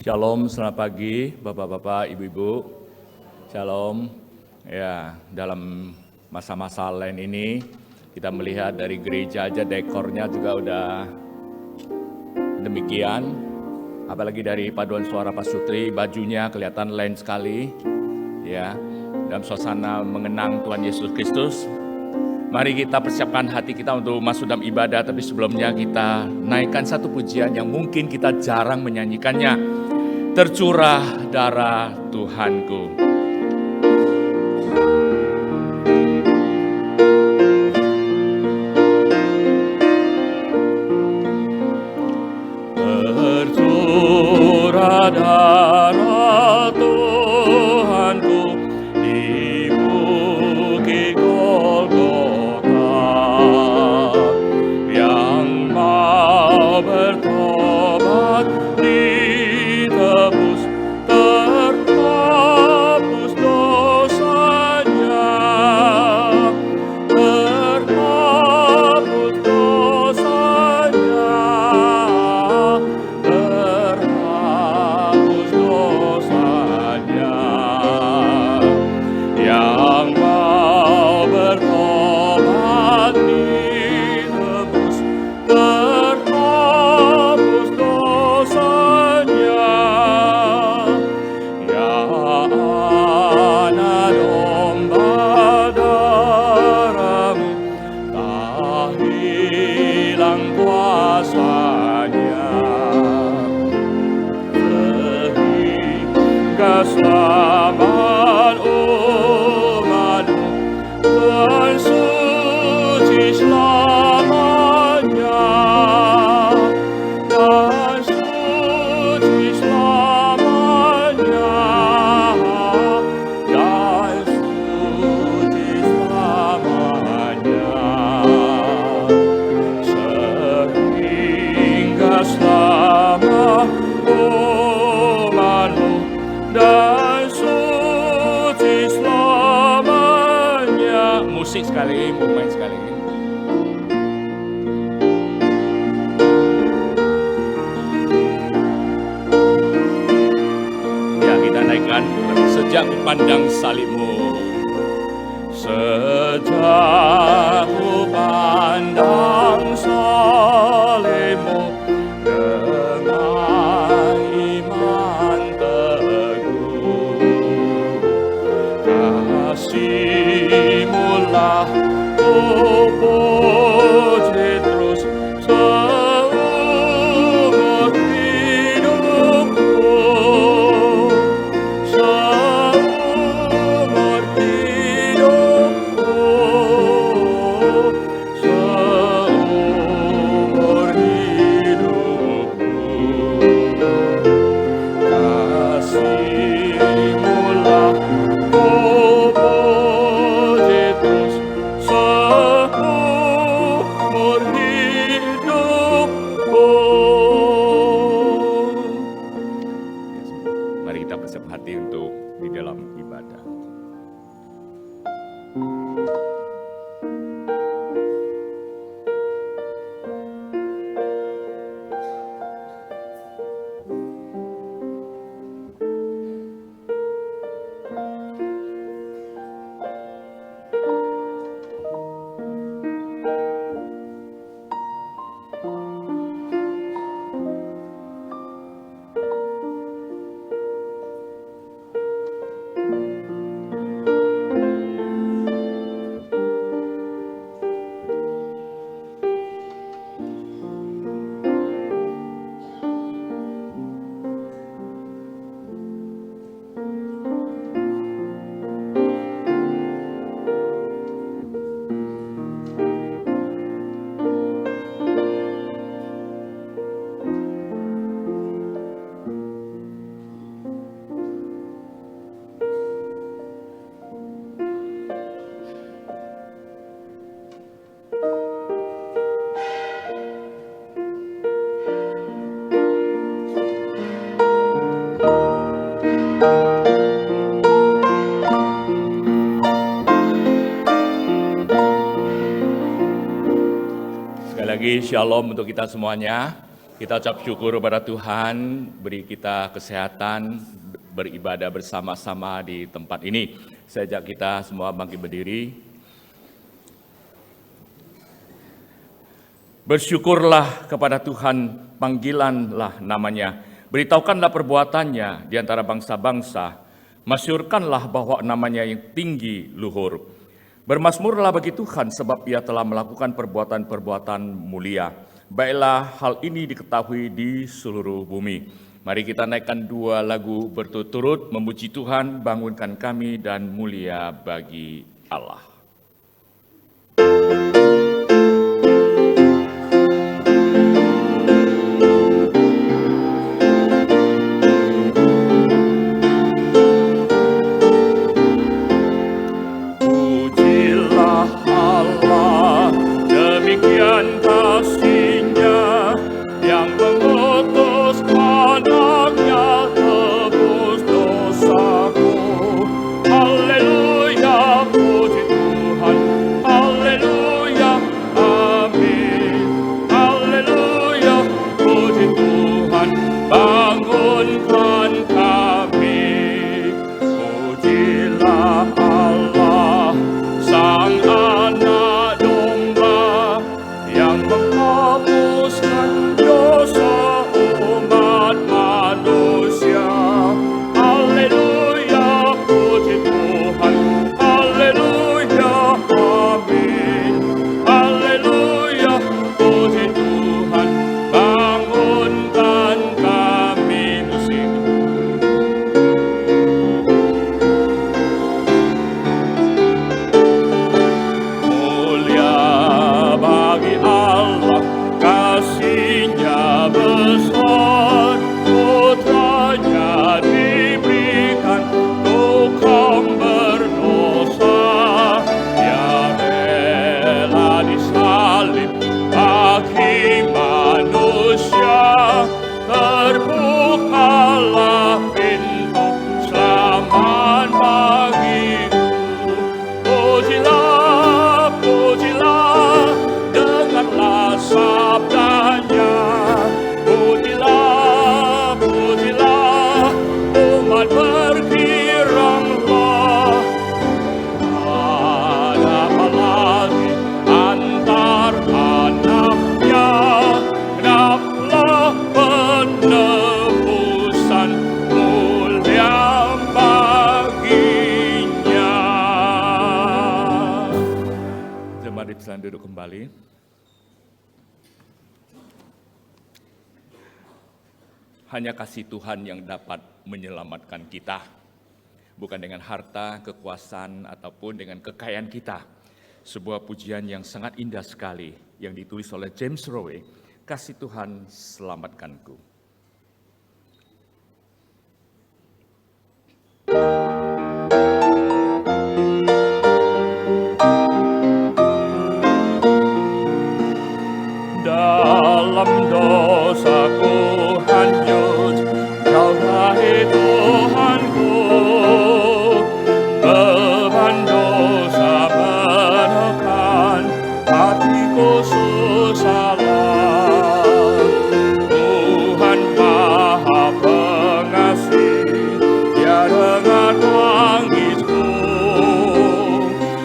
Shalom, selamat pagi Bapak-bapak, Ibu-ibu. Shalom. Ya, dalam masa-masa lain ini kita melihat dari gereja aja dekornya juga udah demikian. Apalagi dari paduan suara Pak Sutri, bajunya kelihatan lain sekali. Ya, dalam suasana mengenang Tuhan Yesus Kristus. Mari kita persiapkan hati kita untuk masuk dalam ibadah, tapi sebelumnya kita naikkan satu pujian yang mungkin kita jarang menyanyikannya. Tercurah darah Tuhanku. Tercurah darah Tuhanku di bukit Golgota, yang mau bertobat ditebus, terhapus dosanya, terhapus dosanya, terhapus dosanya. Yang mau bertobat ditebus, terhapus dosanya. Ya anak domba darahmu, tak hilang kuasanya, sehingga selamat umatmu dan suci selamanya, dan suci selamanya, dan suci selamanya, sehingga selamat umatmu dan suci selamanya. Musik sekali, main sekali. Ya, kita naikkan sejak kupandang salibmu. Sejak kupandang salibmu, dengan iman teguh, kasih-Mu lah ku puji terus seumur hidupku, seumur hidupku, seumur hidupku. Kasih-Mu lah ku puji terus seumur hidupku. Mari kita bersiap hati untuk di dalam ibadah. Sekali lagi shalom untuk kita semuanya. Kita ucap syukur kepada Tuhan, beri kita kesehatan, beribadah bersama-sama di tempat ini. Saya ajak kita semua bangkit berdiri. Bersyukurlah kepada Tuhan, panggilanlah namanya. Beritahukanlah perbuatannya di antara bangsa-bangsa. Masyurkanlah bahwa namanya yang tinggi luhur. Bermasmurlah bagi Tuhan sebab ia telah melakukan perbuatan-perbuatan mulia. Baiklah hal ini diketahui di seluruh bumi. Mari kita naikkan 2 lagu berturut-turut, memuji Tuhan, bangunkan kami dan mulia bagi Allah. Pujilah Allah, demikian kasih-Nya yang mengutus anaknya tebus dosaku. Haleluya, puji Tuhan. Haleluya, amin. Haleluya, puji Tuhan. Bangunkan kami. Pujilah Allah, Sang Anak Domba yang menghapuskan dosa umat manusia. Haleluya, puji Tuhan. Haleluya, amin. Haleluya, puji Tuhan. Bangunkan kami. Musik. Mulia bagi Allah, kasih-Nya besar, putranya diberikan untuk kaum berdosa. Dia rela disalib bagi manusia, terbukalah pintu selamat bagiku. Pujilah, pujilah, dengarlah sabdanya. Pujilah, pujilah, umat bergiranglah. Ada lagi antar anaknya, genaplah penebusan mulia baginya. Mari silakan duduk kembali. Hanya kasih Tuhan yang dapat menyelamatkan kita. Bukan dengan harta, kekuasaan, ataupun dengan kekayaan kita. Sebuah pujian yang sangat indah sekali yang ditulis oleh James Rowe, Kasih Tuhan Selamatkanku. Dalam dosaku hanyut, Kau-Hai Tuhanku. Beban dosa menekan, hatiku susalah. Tuhan Maha Pengasih, Dia dengar tangisku.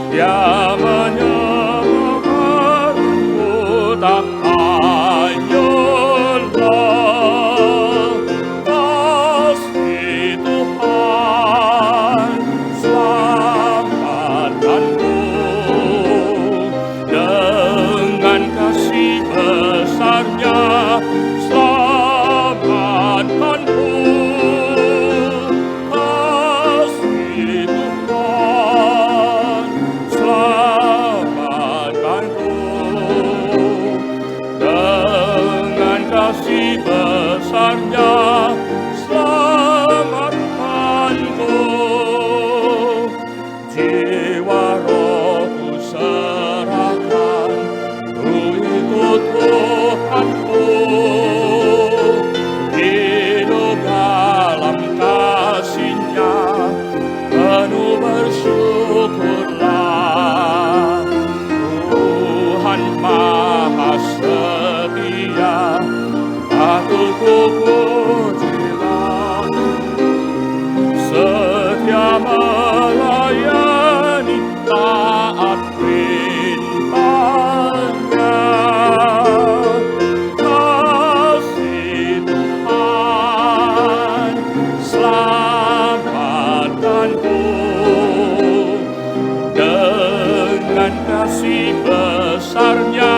Dia menyembuhkanku, tak hanyutlah. Kasih Tuhan selamatkanku. Dengan kasih besar-Nya selamatkanku. Kasih Tuhan selamatkanku. ku pujilah, setia melayani, taat perintahnya. Kasih Tuhan selamatkanku, dengan kasih besarnya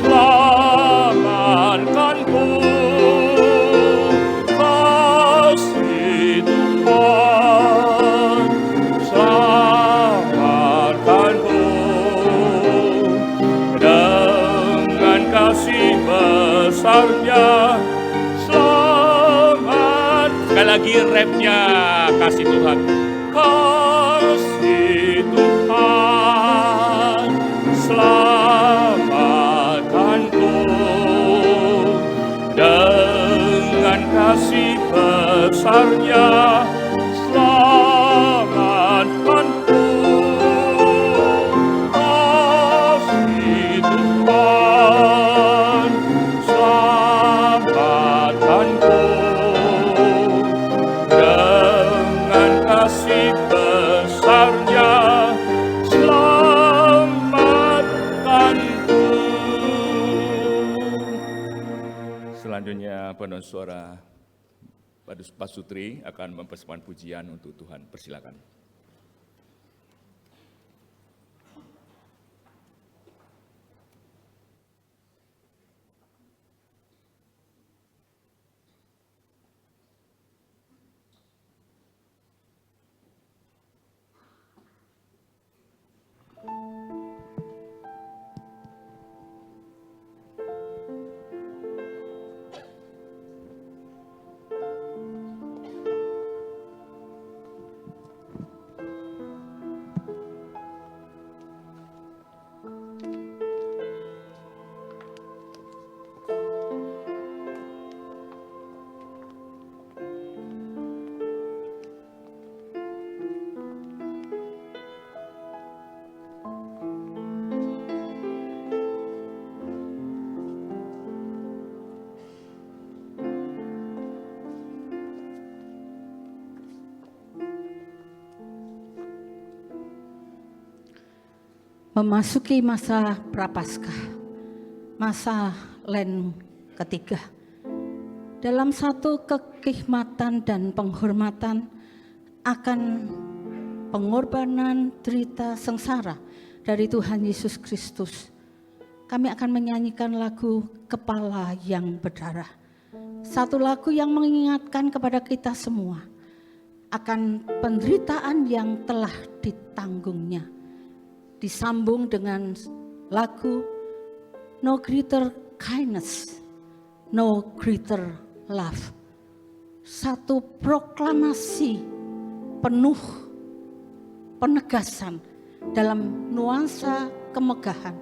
selamatkanku. Kasih Tuhan selamatkanku, dengan kasih besarnya selamat. Sekali lagi rapnya, kasih Tuhan. Kasih Tuhan selamatkanku, dengan kasih besarnya selamatkanku. Kasih Tuhan selamatkanku, dengan kasih besarnya selamatkanku. Selanjutnya penuh suara Pak Sutri akan mempersembahkan pujian untuk Tuhan. Persilakan. Memasuki masa Prapaskah, masa Lent ketiga. Dalam satu kekhidmatan dan penghormatan akan pengorbanan derita sengsara dari Tuhan Yesus Kristus, kami akan menyanyikan lagu Kepala yang Berdarah. Satu lagu yang mengingatkan kepada kita semua akan penderitaan yang telah ditanggungnya. Disambung dengan lagu No Greater Kindness, No Greater Love. Satu proklamasi penuh penegasan dalam nuansa kemegahan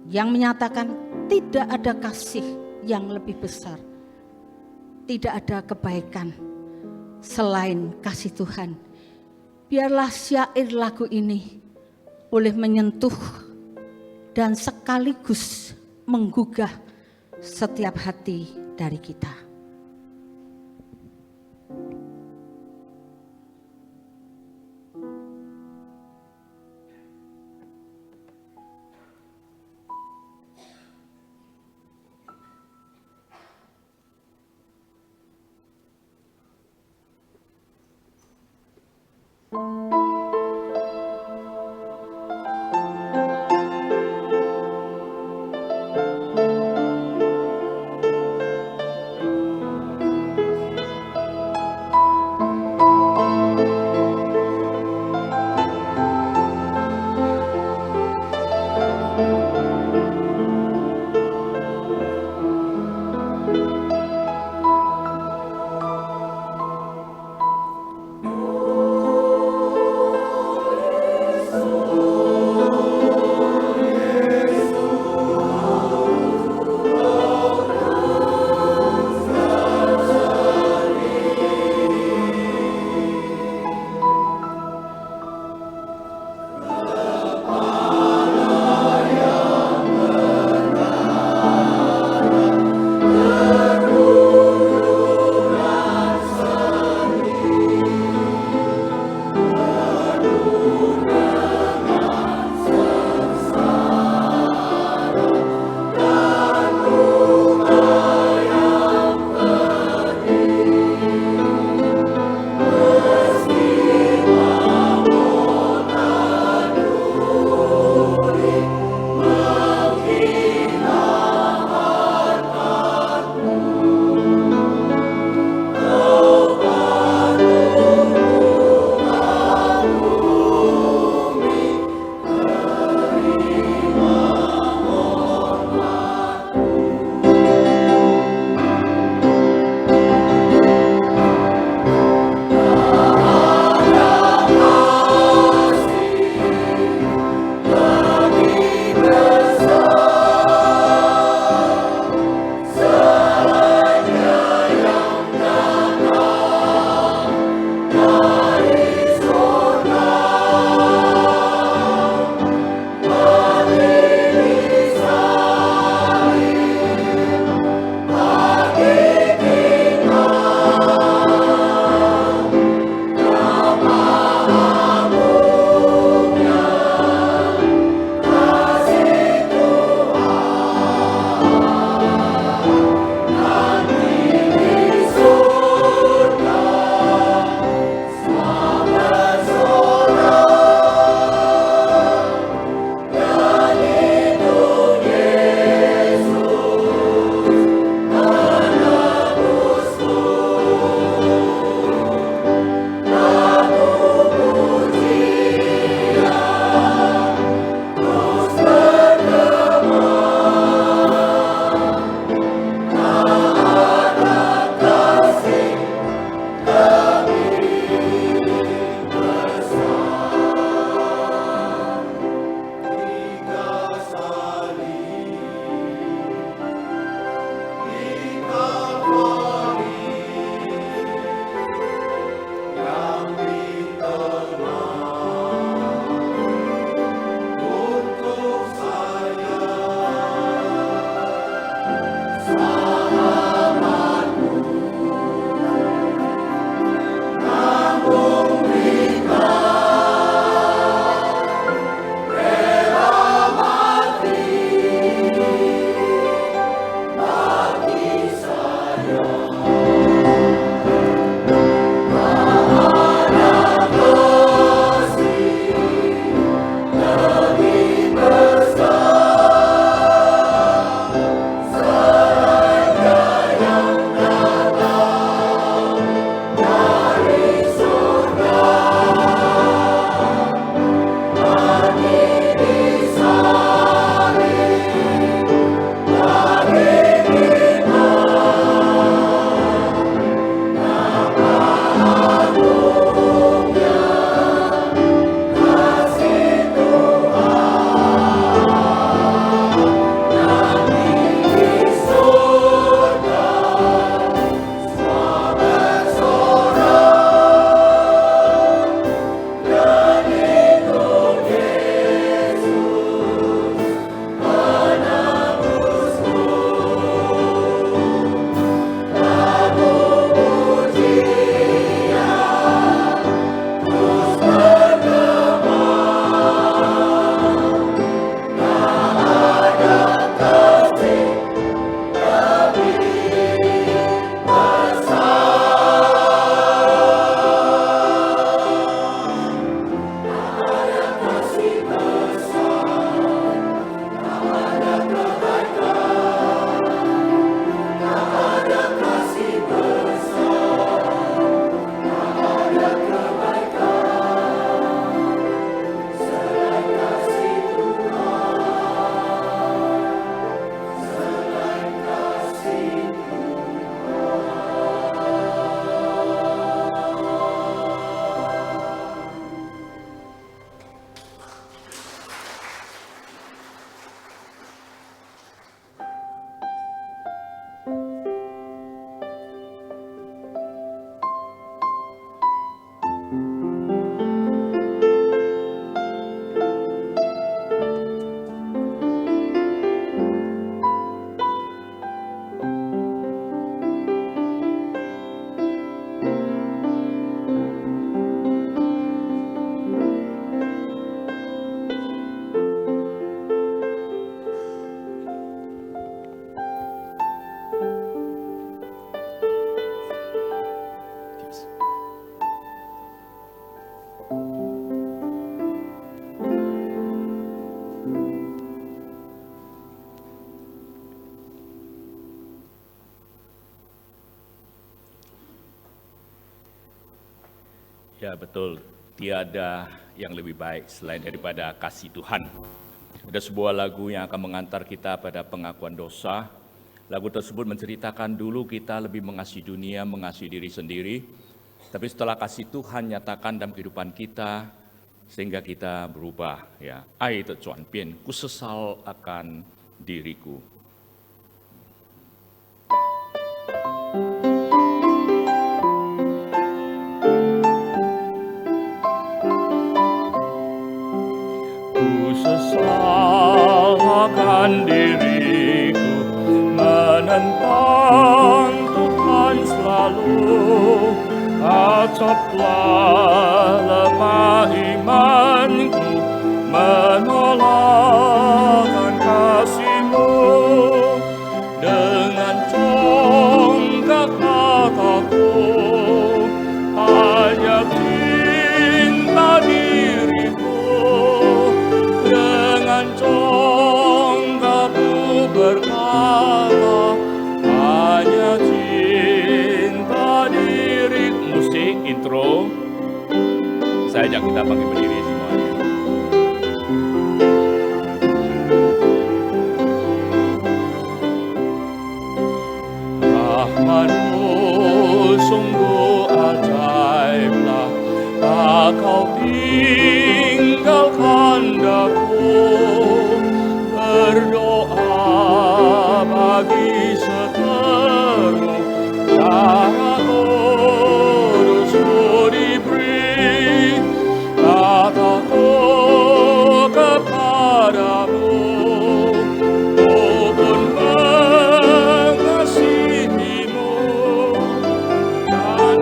yang menyatakan tidak ada kasih yang lebih besar, tidak ada kebaikan selain kasih Tuhan. Biarlah syair lagu ini boleh menyentuh dan sekaligus menggugah setiap hati dari kita. Ya betul, tiada yang lebih baik selain daripada kasih Tuhan. Ada sebuah lagu yang akan mengantar kita pada pengakuan dosa. Lagu tersebut menceritakan dulu kita lebih mengasihi dunia, mengasihi diri sendiri. Tapi setelah kasih Tuhan nyatakan dalam kehidupan kita, sehingga kita berubah. Ya, ai de zuan bian, ku sesal akan diriku. Sesal akan diriku, menentang Tuhan selalu. Acaplah lemah imanku, menolakkan kasih-Mu. Dengan congkak hataku, hanya cinta dirimu. Dengan congkakku berkata, hanya cinta diri. Musik intro. Saya ajak kita panggil berdiri semuanya. Rahmat-Mu sungguh ajaiblah, tak Kau tinggalkan daku. Berdoa bagi seterusnya, darah kudus-Mu diberi. Kataku kepadamu, ku pun mengasihi-Mu. Dan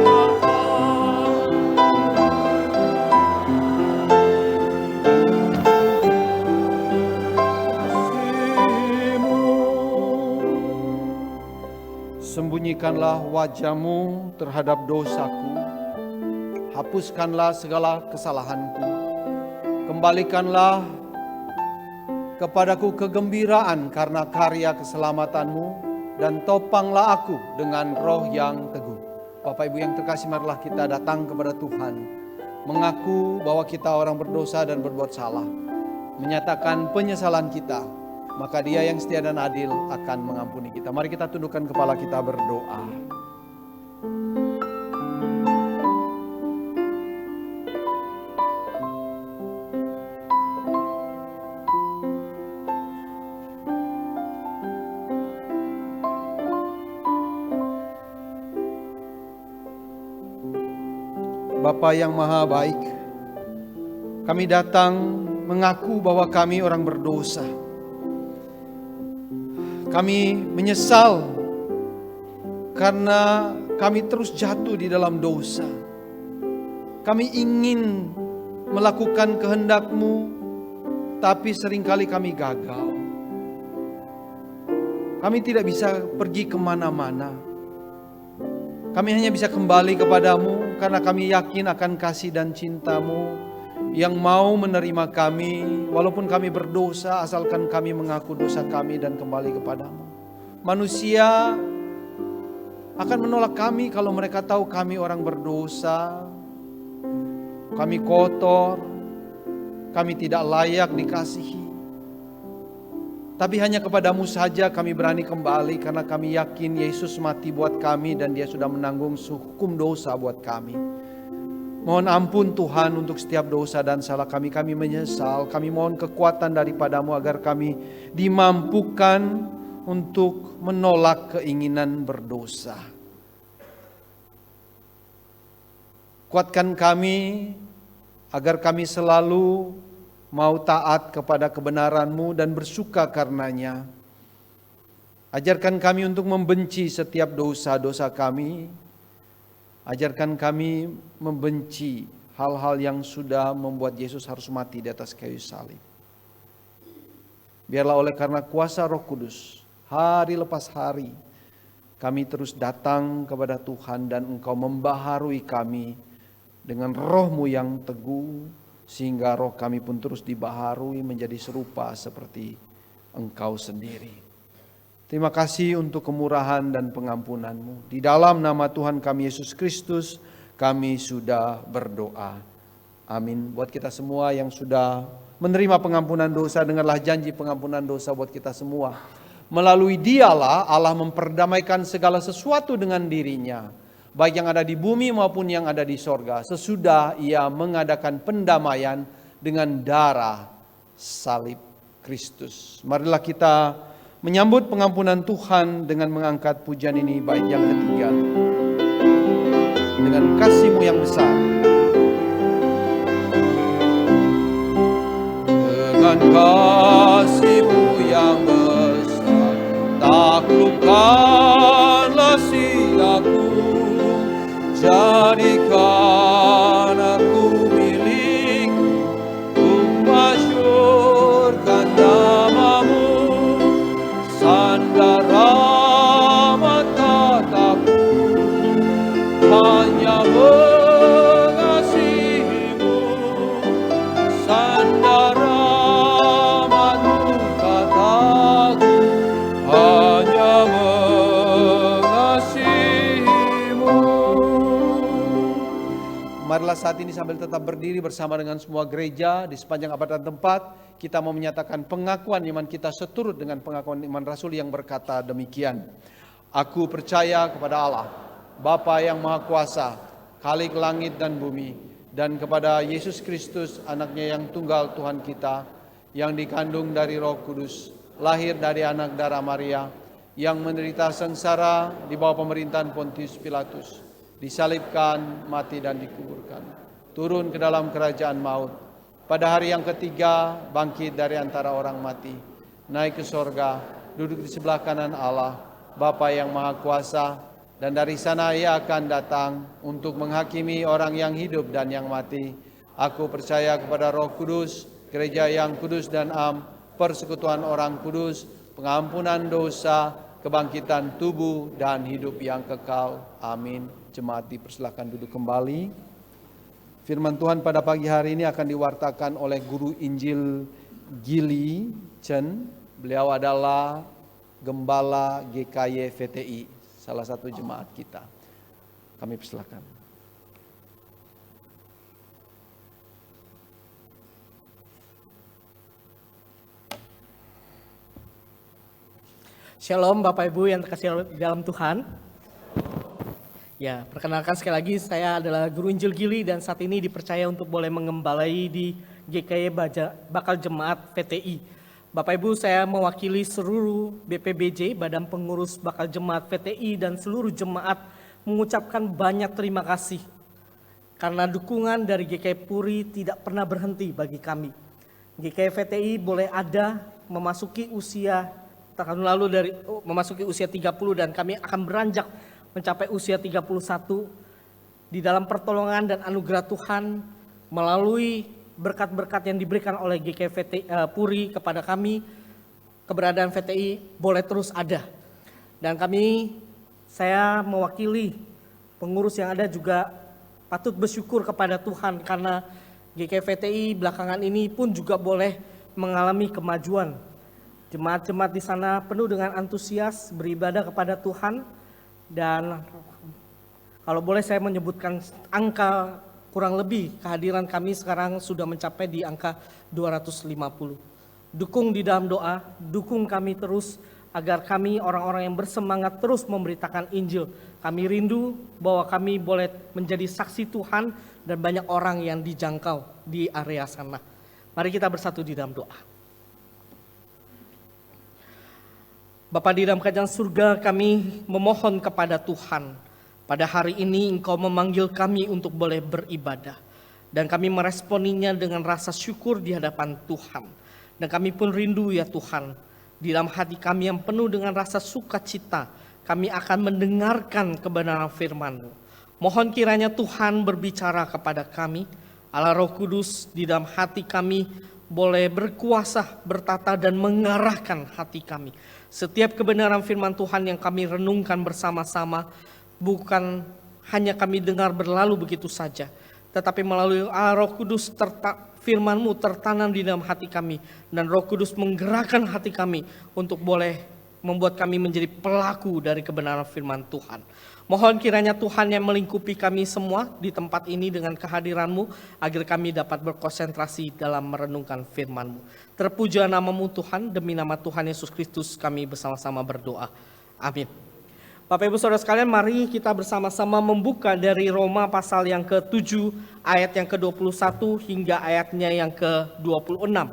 Sembunyikanlah wajah-Mu terhadap dosaku, hapuskanlah segala kesalahanku, kembalikanlah kepadaku kegembiraan karena karya keselamatan-Mu, dan topanglah aku dengan roh yang teguh. Bapak Ibu yang terkasih, marilah kita datang kepada Tuhan, mengaku bahwa kita orang berdosa dan berbuat salah, menyatakan penyesalan kita, maka Dia yang setia dan adil akan mengampuni kita. Mari kita tundukkan kepala kita berdoa. Bapa yang maha baik, kami datang mengaku bahwa kami orang berdosa. Kami menyesal karena kami terus jatuh di dalam dosa. Kami ingin melakukan kehendak-Mu, tapi seringkali kami gagal. Kami tidak bisa pergi kemana-mana. Kami hanya bisa kembali kepada-Mu karena kami yakin akan kasih dan cinta-Mu yang mau menerima kami walaupun kami berdosa, asalkan kami mengaku dosa kami dan kembali kepadamu. Manusia akan menolak kami kalau mereka tahu kami orang berdosa, kami kotor, kami tidak layak dikasihi. Tapi hanya kepadamu saja kami berani kembali karena kami yakin Yesus mati buat kami dan Dia sudah menanggung hukum dosa buat kami. Mohon ampun Tuhan untuk setiap dosa dan salah kami. Kami menyesal, kami mohon kekuatan daripada-Mu agar kami dimampukan untuk menolak keinginan berdosa. Kuatkan kami agar kami selalu mau taat kepada kebenaran-Mu dan bersuka karenanya. Ajarkan kami untuk membenci setiap dosa-dosa kami. Ajarkan kami membenci hal-hal yang sudah membuat Yesus harus mati di atas kayu salib. Biarlah oleh karena kuasa Roh Kudus, hari lepas hari, kami terus datang kepada Tuhan dan Engkau membaharui kami dengan Roh-Mu yang teguh, sehingga roh kami pun terus dibaharui menjadi serupa seperti Engkau sendiri. Terima kasih untuk kemurahan dan pengampunan-Mu. Di dalam nama Tuhan kami Yesus Kristus, kami sudah berdoa. Amin. Buat kita semua yang sudah menerima pengampunan dosa, dengarlah janji pengampunan dosa buat kita semua. Melalui Dialah Allah memperdamaikan segala sesuatu dengan dirinya, baik yang ada di bumi maupun yang ada di sorga, sesudah Ia mengadakan pendamaian dengan darah salib Kristus. Marilah kita menyambut pengampunan Tuhan dengan mengangkat pujian ini, bait yang ketiga. Dengan kasih-Mu yang besar, dengan kasih-Mu yang besar, taklukkanlah silaku, jadikan aku milik-Mu, untuk masyhurkan nama-Mu, sandar rahmat kataku, hanya mengasihi-Mu, sandar rahmat-Mu kataku, hanya mengasihi-Mu. Marilah saat ini sambil tetap berdiri bersama dengan semua gereja di sepanjang abad dan tempat, kita mau menyatakan pengakuan iman kita seturut dengan pengakuan iman Rasul yang berkata demikian. Aku percaya kepada Allah, Bapa yang Maha Kuasa, Khalik langit dan bumi, dan kepada Yesus Kristus, anaknya yang tunggal Tuhan kita, yang dikandung dari Roh Kudus, lahir dari anak darah Maria, yang menderita sengsara di bawah pemerintahan Pontius Pilatus, disalibkan, mati dan dikuburkan, turun ke dalam kerajaan maut, pada hari yang ketiga bangkit dari antara orang mati, naik ke sorga, duduk di sebelah kanan Allah, Bapa yang Maha Kuasa, dan dari sana Ia akan datang untuk menghakimi orang yang hidup dan yang mati. Aku percaya kepada Roh Kudus, gereja yang kudus dan am, persekutuan orang kudus, pengampunan dosa, kebangkitan tubuh dan hidup yang kekal. Amin. Jemaat dipersilakan duduk kembali. Firman Tuhan pada pagi hari ini akan diwartakan oleh Guru Injil Gili Chen. Beliau adalah Gembala GKY VTI, salah satu jemaat kita. Kami persilakan. Shalom Bapak Ibu yang terkasih dalam Tuhan. Ya, perkenalkan sekali lagi, saya adalah Guru Injil Gili dan saat ini dipercaya untuk boleh mengembalai di GKY Bakal Jemaat VTI. Bapak Ibu, saya mewakili seluruh BPBJ, Badan Pengurus Bakal Jemaat VTI, dan seluruh jemaat mengucapkan banyak terima kasih. Karena dukungan dari GKY Puri tidak pernah berhenti bagi kami. GKY VTI boleh ada memasuki usia tahun lalu memasuki usia 30 dan kami akan beranjak mencapai usia 31 di dalam pertolongan dan anugerah Tuhan melalui berkat-berkat yang diberikan oleh GKY VTI Puri kepada kami. Keberadaan VTI boleh terus ada. Dan saya mewakili pengurus yang ada juga patut bersyukur kepada Tuhan karena GKY VTI belakangan ini pun juga boleh mengalami kemajuan. Jemaat-jemaat di sana penuh dengan antusias beribadah kepada Tuhan, dan kalau boleh saya menyebutkan angka kurang lebih kehadiran kami sekarang sudah mencapai di angka 250. Dukung di dalam doa, dukung kami terus agar kami orang-orang yang bersemangat terus memberitakan Injil. Kami rindu bahwa kami boleh menjadi saksi Tuhan dan banyak orang yang dijangkau di area sana. Mari kita bersatu di dalam doa. Bapa di dalam kerajaan surga, kami memohon kepada Tuhan. Pada hari ini Engkau memanggil kami untuk boleh beribadah. Dan kami meresponinya dengan rasa syukur di hadapan Tuhan. Dan kami pun rindu ya Tuhan, di dalam hati kami yang penuh dengan rasa sukacita, kami akan mendengarkan kebenaran firman-Mu. Mohon kiranya Tuhan berbicara kepada kami, Allah Roh Kudus di dalam hati kami boleh berkuasa, bertata dan mengarahkan hati kami. Setiap kebenaran firman Tuhan yang kami renungkan bersama-sama, bukan hanya kami dengar berlalu begitu saja, tetapi melalui Allah Roh Kudus firman-Mu tertanam di dalam hati kami, dan Roh Kudus menggerakkan hati kami untuk boleh membuat kami menjadi pelaku dari kebenaran firman Tuhan. Mohon kiranya Tuhan yang melingkupi kami semua di tempat ini dengan kehadiran-Mu, agar kami dapat berkonsentrasi dalam merenungkan firman-Mu. Terpujilah nama-Mu Tuhan, demi nama Tuhan Yesus Kristus kami bersama-sama berdoa. Amin. Bapak Ibu Saudara sekalian, mari kita bersama-sama membuka dari Roma pasal yang ke-7, ayat yang ke-21 hingga ayatnya yang ke-26.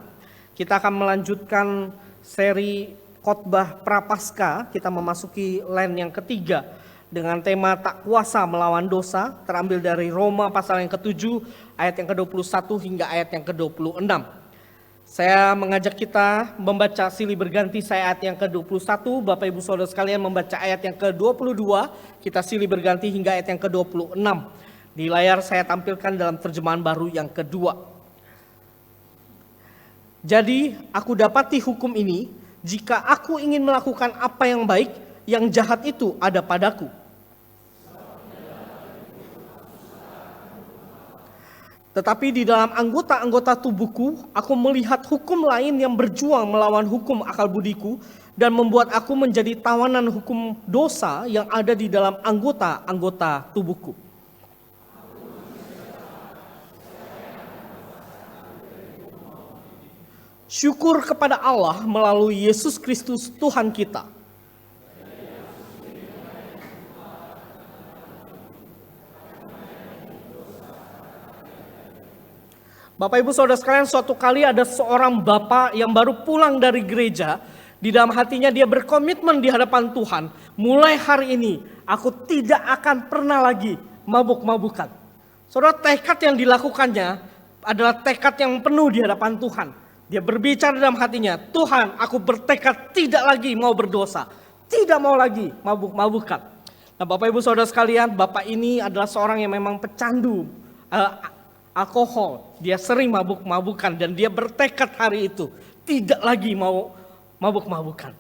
Kita akan melanjutkan seri khotbah Prapaskah, kita memasuki line yang ketiga dengan tema tak kuasa melawan dosa, terambil dari Roma pasal yang ke-7, ayat yang ke-21 hingga ayat yang ke-26. Saya mengajak kita membaca silih berganti ayat yang ke-21, Bapak Ibu Saudara sekalian membaca ayat yang ke-22, kita silih berganti hingga ayat yang ke-26. Di layar saya tampilkan dalam terjemahan baru yang kedua. Jadi aku dapati hukum ini, jika aku ingin melakukan apa yang baik, yang jahat itu ada padaku. Tetapi di dalam anggota-anggota tubuhku, aku melihat hukum lain yang berjuang melawan hukum akal budiku dan membuat aku menjadi tawanan hukum dosa yang ada di dalam anggota-anggota tubuhku. Syukur kepada Allah melalui Yesus Kristus Tuhan kita. Bapak Ibu Saudara sekalian, suatu kali ada seorang bapak yang baru pulang dari gereja. Di dalam hatinya dia berkomitmen di hadapan Tuhan, mulai hari ini aku tidak akan pernah lagi mabuk-mabukan. Saudara, tekad yang dilakukannya adalah tekad yang penuh di hadapan Tuhan. Dia berbicara dalam hatinya, Tuhan, aku bertekad tidak lagi mau berdosa, tidak mau lagi mabuk-mabukan. Nah Bapak Ibu Saudara sekalian, bapak ini adalah seorang yang memang pecandu alkohol, dia sering mabuk-mabukan dan dia bertekad hari itu tidak lagi mau mabuk-mabukan.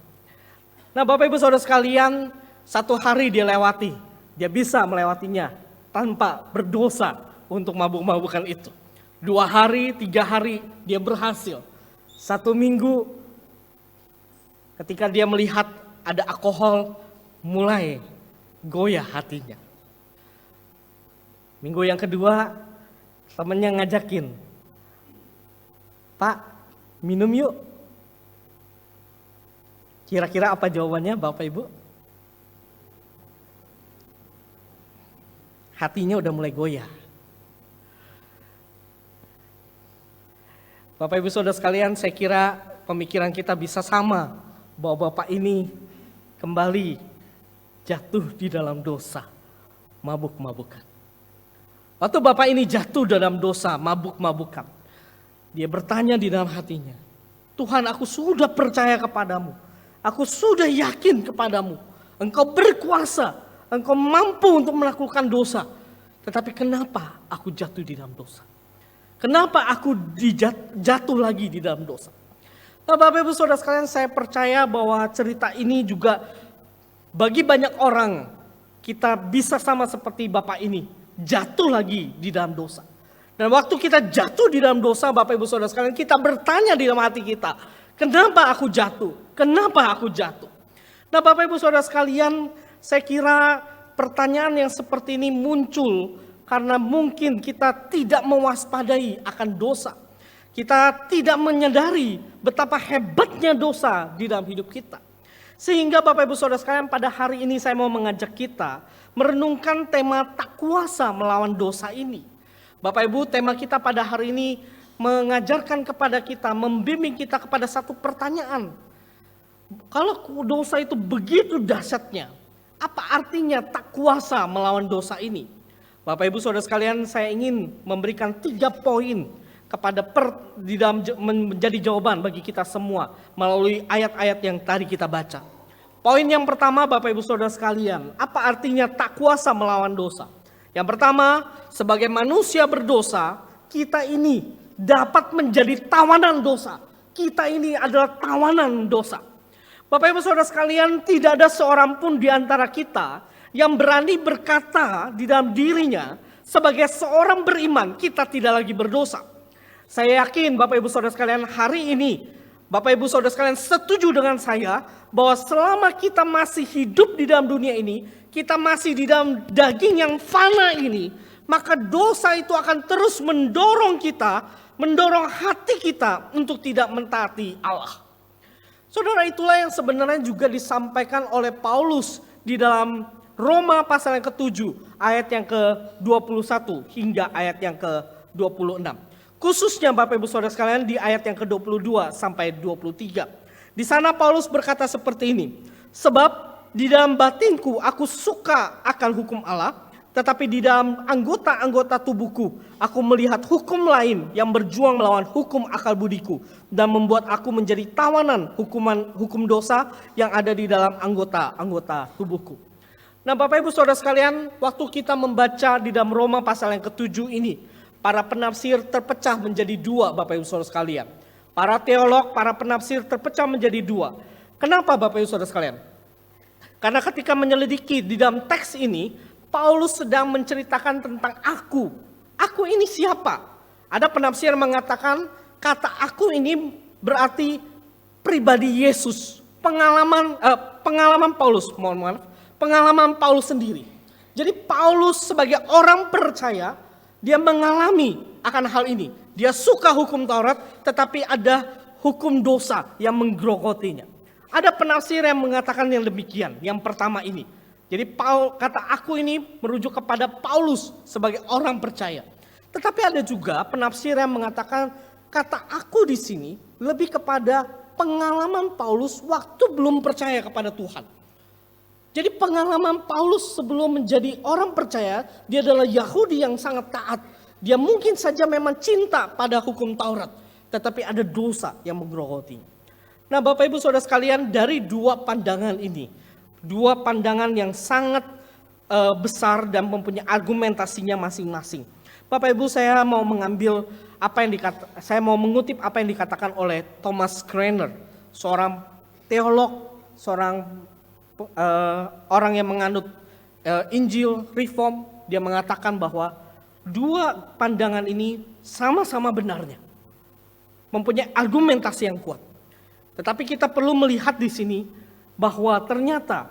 Nah Bapak Ibu Saudara sekalian, satu hari dia lewati, dia bisa melewatinya tanpa berdosa untuk mabuk-mabukan itu. 2 hari, 3 hari dia berhasil. 1 minggu ketika dia melihat ada alkohol, mulai goyah hatinya. Minggu yang kedua, temannya ngajakin, Pak, minum yuk. Kira-kira apa jawabannya Bapak Ibu? Hatinya udah mulai goyah. Bapak Ibu Saudara sekalian, saya kira pemikiran kita bisa sama, bahwa Bapak ini kembali jatuh di dalam dosa, mabuk-mabukan. Waktu bapak ini jatuh dalam dosa, mabuk-mabukan, dia bertanya di dalam hatinya, Tuhan, aku sudah percaya kepadamu, aku sudah yakin kepadamu, Engkau berkuasa, Engkau mampu untuk melakukan dosa, tetapi kenapa aku jatuh di dalam dosa? Kenapa aku jatuh lagi di dalam dosa? Nah Bapak Ibu Saudara sekalian, saya percaya bahwa cerita ini juga bagi banyak orang, kita bisa sama seperti bapak ini, jatuh lagi di dalam dosa. Dan waktu kita jatuh di dalam dosa, Bapak Ibu Saudara sekalian, kita bertanya di dalam hati kita, kenapa aku jatuh? Kenapa aku jatuh? Nah Bapak Ibu Saudara sekalian, saya kira pertanyaan yang seperti ini muncul karena mungkin kita tidak mewaspadai akan dosa. Kita tidak menyadari betapa hebatnya dosa di dalam hidup kita. Sehingga Bapak Ibu Saudara sekalian, pada hari ini saya mau mengajak kita merenungkan tema tak kuasa melawan dosa ini. Bapak Ibu, tema kita pada hari ini mengajarkan kepada kita, membimbing kita kepada satu pertanyaan. Kalau dosa itu begitu dahsyatnya, apa artinya tak kuasa melawan dosa ini? Bapak Ibu Saudara sekalian, saya ingin memberikan 3 poin kepada di dalam menjadi jawaban bagi kita semua melalui ayat-ayat yang tadi kita baca. Poin yang pertama Bapak Ibu Saudara sekalian, apa artinya tak kuasa melawan dosa? Yang pertama, sebagai manusia berdosa, kita ini dapat menjadi tawanan dosa. Kita ini adalah tawanan dosa. Bapak Ibu Saudara sekalian, tidak ada seorang pun di antara kita yang berani berkata di dalam dirinya, sebagai seorang beriman, kita tidak lagi berdosa. Saya yakin Bapak Ibu Saudara sekalian, hari ini Bapak Ibu Saudara sekalian setuju dengan saya bahwa selama kita masih hidup di dalam dunia ini, kita masih di dalam daging yang fana ini, maka dosa itu akan terus mendorong kita, mendorong hati kita untuk tidak mentaati Allah. Saudara, itulah yang sebenarnya juga disampaikan oleh Paulus di dalam Roma pasal yang ke-7 ayat yang ke-21 hingga ayat yang ke-26. Khususnya Bapak Ibu Saudara sekalian di ayat yang ke-22 sampai 23. Di sana Paulus berkata seperti ini, sebab di dalam batinku aku suka akan hukum Allah, tetapi di dalam anggota-anggota tubuhku aku melihat hukum lain yang berjuang melawan hukum akal budiku dan membuat aku menjadi tawanan hukum dosa yang ada di dalam anggota-anggota tubuhku. Nah, Bapak Ibu Saudara sekalian, waktu kita membaca di dalam Roma pasal yang ke-7 ini, para penafsir terpecah menjadi dua, Bapak Ibu Saudara sekalian. Para teolog, para penafsir terpecah menjadi dua. Kenapa Bapak Ibu Saudara sekalian? Karena ketika menyelidiki di dalam teks ini, Paulus sedang menceritakan tentang aku. Aku ini siapa? Ada penafsir mengatakan kata aku ini berarti pribadi Yesus. Pengalaman Paulus, pengalaman Paulus sendiri. Jadi Paulus sebagai orang percaya, dia mengalami akan hal ini. Dia suka hukum Taurat, tetapi ada hukum dosa yang menggerogotinya. Ada penafsir yang mengatakan yang demikian. Yang pertama ini. Jadi kata aku ini merujuk kepada Paulus sebagai orang percaya. Tetapi ada juga penafsir yang mengatakan kata aku di sini lebih kepada pengalaman Paulus waktu belum percaya kepada Tuhan. Jadi pengalaman Paulus sebelum menjadi orang percaya, dia adalah Yahudi yang sangat taat. Dia mungkin saja memang cinta pada hukum Taurat, tetapi ada dosa yang menggerogotinya. Nah, Bapak Ibu Saudara sekalian, dari dua pandangan ini, dua pandangan yang sangat besar dan mempunyai argumentasinya masing-masing. Bapak Ibu, saya mau mengambil saya mau mengutip apa yang dikatakan oleh Thomas Cranmer, seorang teolog, seorang orang yang menganut Injil Reform. Dia mengatakan bahwa dua pandangan ini sama-sama benarnya, mempunyai argumentasi yang kuat. Tetapi kita perlu melihat di sini bahwa ternyata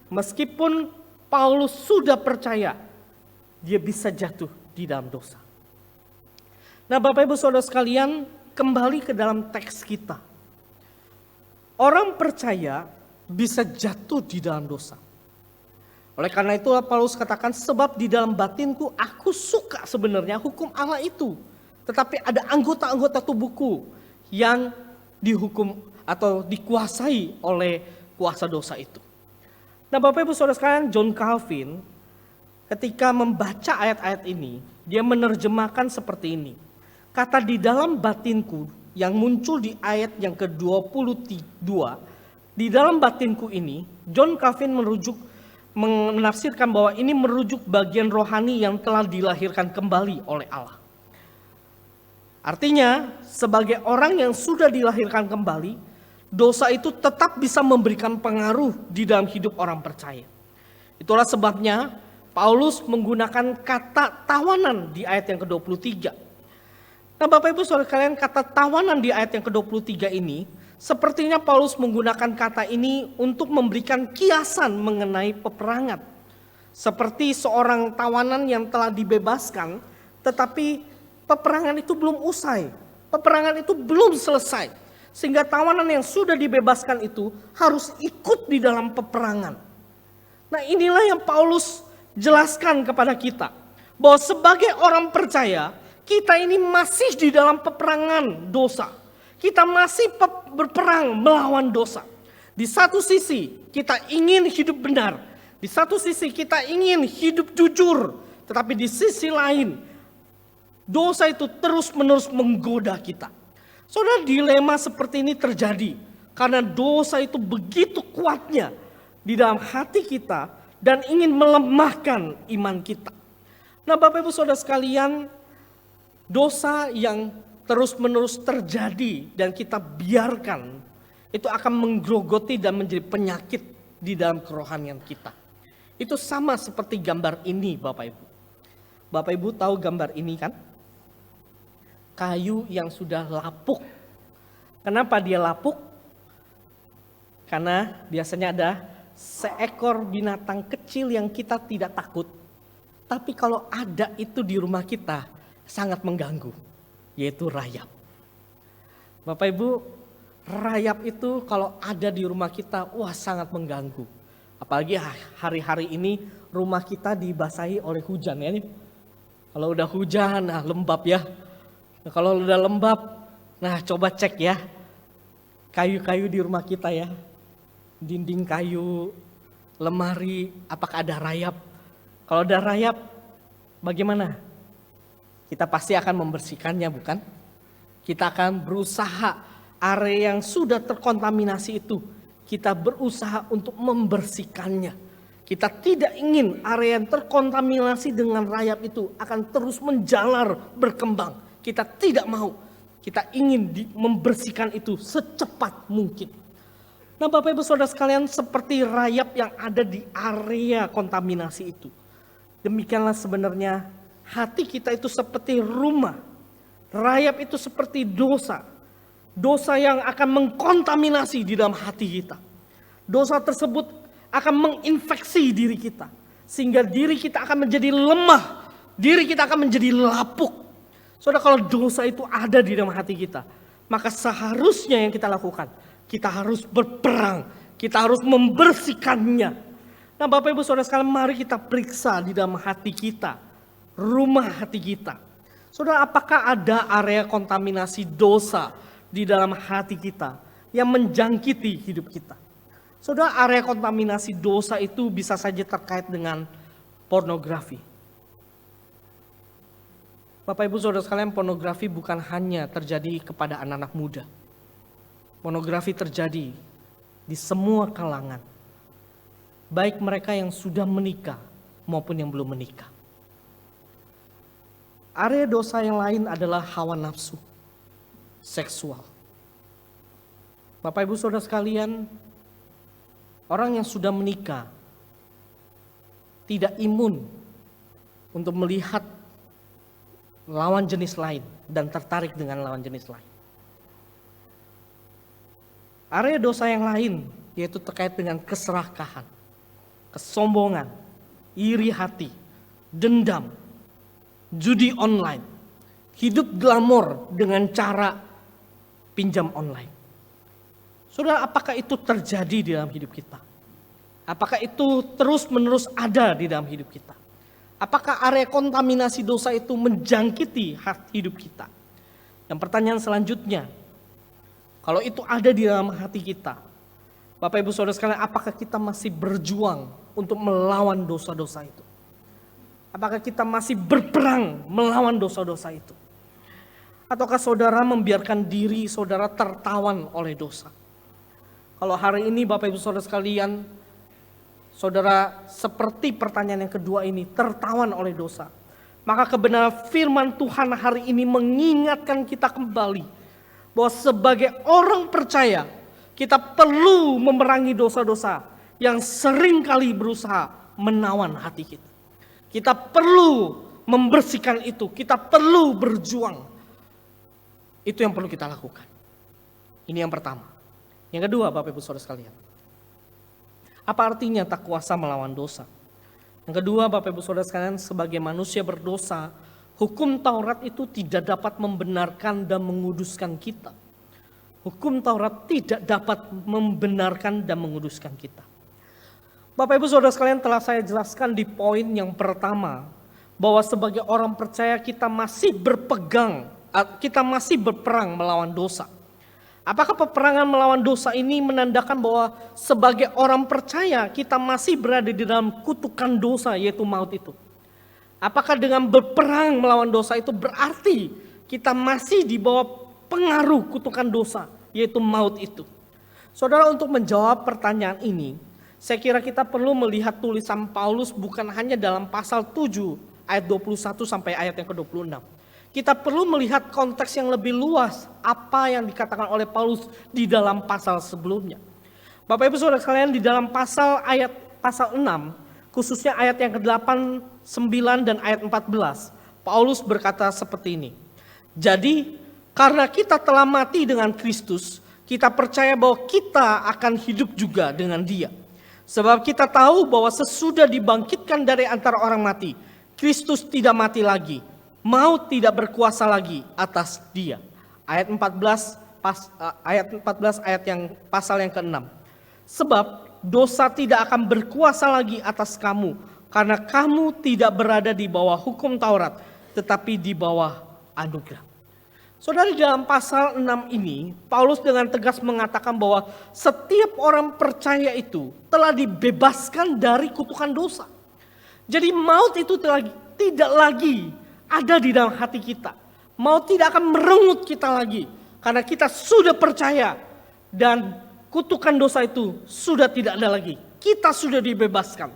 meskipun Paulus sudah percaya, dia bisa jatuh di dalam dosa. Nah, Bapak Ibu Saudara sekalian, kembali ke dalam teks kita. Orang percaya bisa jatuh di dalam dosa. Oleh karena itu Paulus katakan, sebab di dalam batinku aku suka sebenarnya hukum Allah itu. Tetapi ada anggota-anggota tubuhku yang dihukum atau dikuasai oleh kuasa dosa itu. Nah, Bapak Ibu Saudara sekalian, John Calvin ketika membaca ayat-ayat ini, dia menerjemahkan seperti ini. Kata di dalam batinku yang muncul di ayat yang ke-22, di dalam batinku ini, John Calvin menafsirkan bahwa ini merujuk bagian rohani yang telah dilahirkan kembali oleh Allah. Artinya, sebagai orang yang sudah dilahirkan kembali, dosa itu tetap bisa memberikan pengaruh di dalam hidup orang percaya. Itulah sebabnya Paulus menggunakan kata tawanan di ayat yang ke-23. Nah, Bapak Ibu Saudara sekalian, kata tawanan di ayat yang ke-23 ini, sepertinya Paulus menggunakan kata ini untuk memberikan kiasan mengenai peperangan. Seperti seorang tawanan yang telah dibebaskan, tetapi peperangan itu belum usai. Peperangan itu belum selesai. Sehingga tawanan yang sudah dibebaskan itu harus ikut di dalam peperangan. Nah, inilah yang Paulus jelaskan kepada kita. Bahwa sebagai orang percaya, kita ini masih di dalam peperangan dosa. Kita masih berperang melawan dosa. Di satu sisi kita ingin hidup benar. Di satu sisi kita ingin hidup jujur. Tetapi di sisi lain dosa itu terus-menerus menggoda kita. Saudara, dilema seperti ini terjadi. Karena dosa itu begitu kuatnya di dalam hati kita. Dan ingin melemahkan iman kita. Nah, Bapak Ibu Saudara sekalian, dosa yang terus-menerus terjadi dan kita biarkan, itu akan menggerogoti dan menjadi penyakit di dalam kerohanian kita. Itu sama seperti gambar ini, Bapak Ibu. Bapak Ibu tahu gambar ini kan? Kayu yang sudah lapuk. Kenapa dia lapuk? Karena biasanya ada seekor binatang kecil yang kita tidak takut. Tapi kalau ada itu di rumah kita sangat mengganggu, yaitu rayap. Bapak Ibu, rayap itu kalau ada di rumah kita, wah sangat mengganggu. Apalagi hari-hari ini rumah kita dibasahi oleh hujan ya. Kalau udah hujan, nah lembab ya. Nah, kalau udah lembab, nah coba cek ya kayu-kayu di rumah kita ya. Dinding kayu, lemari, apakah ada rayap? Kalau ada rayap, bagaimana? Kita pasti akan membersihkannya, bukan? Kita akan berusaha area yang sudah terkontaminasi itu, kita berusaha untuk membersihkannya. Kita tidak ingin area yang terkontaminasi dengan rayap itu akan terus menjalar, berkembang. Kita tidak mau. Kita ingin membersihkan itu secepat mungkin. Nah Bapak Ibu Saudara sekalian, seperti rayap yang ada di area kontaminasi itu. Demikianlah sebenarnya hati kita itu seperti rumah. Rayap itu seperti dosa. Dosa yang akan mengkontaminasi di dalam hati kita. Dosa tersebut akan menginfeksi diri kita. Sehingga diri kita akan menjadi lemah. Diri kita akan menjadi lapuk. Saudara, kalau dosa itu ada di dalam hati kita, maka seharusnya yang kita lakukan, kita harus berperang, kita harus membersihkannya. Nah Bapak Ibu Saudara sekalian, mari kita periksa di dalam hati kita, rumah hati kita. Saudara, apakah ada area kontaminasi dosa di dalam hati kita yang menjangkiti hidup kita? Saudara, area kontaminasi dosa itu bisa saja terkait dengan pornografi. Bapak Ibu Saudara sekalian, pornografi bukan hanya terjadi kepada anak-anak muda. Pornografi terjadi di semua kalangan. Baik mereka yang sudah menikah maupun yang belum menikah. Area dosa yang lain adalah hawa nafsu, seksual. Bapak Ibu Saudara sekalian, orang yang sudah menikah tidak imun untuk melihat lawan jenis lain dan tertarik dengan lawan jenis lain. Area dosa yang lain yaitu terkait dengan keserakahan, kesombongan, iri hati, dendam, judi online, hidup glamor dengan cara pinjam online. Saudara, apakah itu terjadi di dalam hidup kita? Apakah itu terus-menerus ada di dalam hidup kita? Apakah area kontaminasi dosa itu menjangkiti hati hidup kita? Dan pertanyaan selanjutnya, kalau itu ada di dalam hati kita, Bapak Ibu Saudara sekalian, apakah kita masih berjuang untuk melawan dosa-dosa itu? Apakah kita masih berperang melawan dosa-dosa itu? Ataukah saudara membiarkan diri saudara tertawan oleh dosa? Kalau hari ini Bapak Ibu Saudara sekalian, saudara seperti pertanyaan yang kedua ini tertawan oleh dosa, maka kebenaran firman Tuhan hari ini mengingatkan kita kembali bahwa sebagai orang percaya kita perlu memerangi dosa-dosa yang seringkali berusaha menawan hati kita. Kita perlu membersihkan itu, kita perlu berjuang. Itu yang perlu kita lakukan. Ini yang pertama. Yang kedua, Bapak Ibu Saudara sekalian, apa artinya tak kuasa melawan dosa? Yang kedua, Bapak Ibu Saudara sekalian, sebagai manusia berdosa, hukum Taurat itu tidak dapat membenarkan dan menguduskan kita. Hukum Taurat tidak dapat membenarkan dan menguduskan kita. Bapak Ibu Saudara sekalian, telah saya jelaskan di poin yang pertama, bahwa sebagai orang percaya kita masih berperang melawan dosa. Apakah peperangan melawan dosa ini menandakan bahwa sebagai orang percaya kita masih berada di dalam kutukan dosa, yaitu maut itu? Apakah dengan berperang melawan dosa itu berarti kita masih di bawah pengaruh kutukan dosa, yaitu maut itu? Saudara, untuk menjawab pertanyaan ini, saya kira kita perlu melihat tulisan Paulus bukan hanya dalam pasal 7 ayat 21 sampai ayat yang ke-26. Kita perlu melihat konteks yang lebih luas apa yang dikatakan oleh Paulus di dalam pasal sebelumnya. Bapak Ibu Saudara sekalian, di dalam pasal 6, khususnya ayat yang ke-8, 9 dan ayat 14, Paulus berkata seperti ini. Jadi Karena kita telah mati dengan Kristus, kita percaya bahwa kita akan hidup juga dengan Dia. Sebab kita tahu bahwa sesudah dibangkitkan dari antara orang mati, Kristus tidak mati lagi, maut tidak berkuasa lagi atas Dia. Ayat 14 ayat yang pasal yang ke-6. Sebab dosa tidak akan berkuasa lagi atas kamu, karena kamu tidak berada di bawah hukum Taurat, tetapi di bawah anugerah. Saudara, dalam pasal 6 ini, Paulus dengan tegas mengatakan bahwa setiap orang percaya itu telah dibebaskan dari kutukan dosa. Jadi maut itu tidak lagi ada di dalam hati kita. Maut tidak akan merenggut kita lagi, karena kita sudah percaya dan kutukan dosa itu sudah tidak ada lagi. Kita sudah dibebaskan.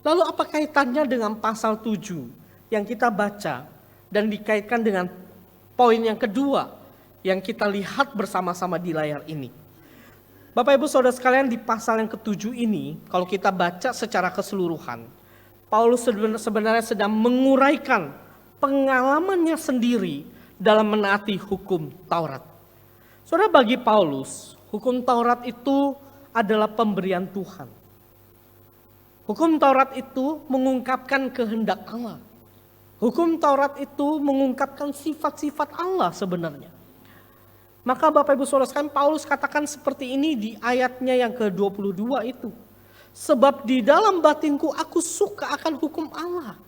Lalu apa kaitannya dengan pasal 7 yang kita baca dan dikaitkan dengan poin yang kedua yang kita lihat bersama-sama di layar ini? Bapak Ibu Saudara sekalian, di pasal yang ke-7 ini, kalau kita baca secara keseluruhan, Paulus sebenarnya sedang menguraikan pengalamannya sendiri dalam menaati hukum Taurat. Saudara, bagi Paulus, hukum Taurat itu adalah pemberian Tuhan. Hukum Taurat itu mengungkapkan kehendak Allah. Hukum Taurat itu mengungkapkan sifat-sifat Allah sebenarnya. Maka Bapak Ibu Saudara sekalian, Paulus katakan seperti ini di ayatnya yang ke-22 itu. Sebab di dalam batinku aku suka akan hukum Allah.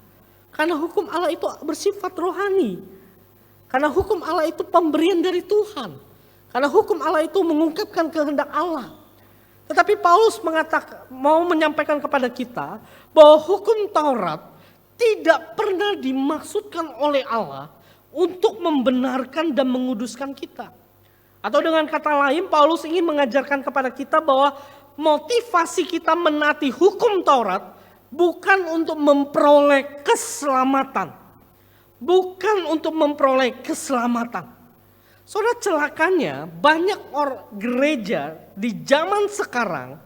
Karena hukum Allah itu bersifat rohani. Karena hukum Allah itu pemberian dari Tuhan. Karena hukum Allah itu mengungkapkan kehendak Allah. Tetapi Paulus mau menyampaikan kepada kita bahwa hukum Taurat tidak pernah dimaksudkan oleh Allah untuk membenarkan dan menguduskan kita. Atau dengan kata lain, Paulus ingin mengajarkan kepada kita bahwa motivasi kita menaati hukum Taurat bukan untuk memperoleh keselamatan. Bukan untuk memperoleh keselamatan. Saudara, celakanya banyak gereja di zaman sekarang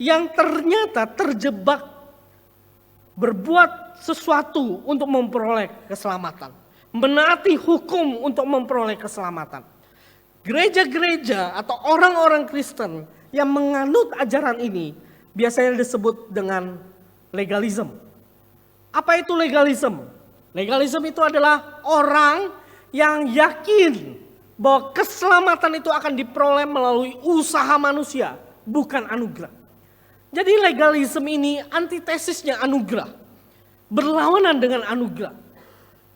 yang ternyata terjebak berbuat sesuatu untuk memperoleh keselamatan. Menaati hukum untuk memperoleh keselamatan. Gereja-gereja atau orang-orang Kristen yang menganut ajaran ini biasanya disebut dengan legalisme. Apa itu legalisme? Legalisme itu adalah orang yang yakin bahwa keselamatan itu akan diperoleh melalui usaha manusia, bukan anugerah. Jadi legalisme ini antitesisnya anugerah, berlawanan dengan anugerah.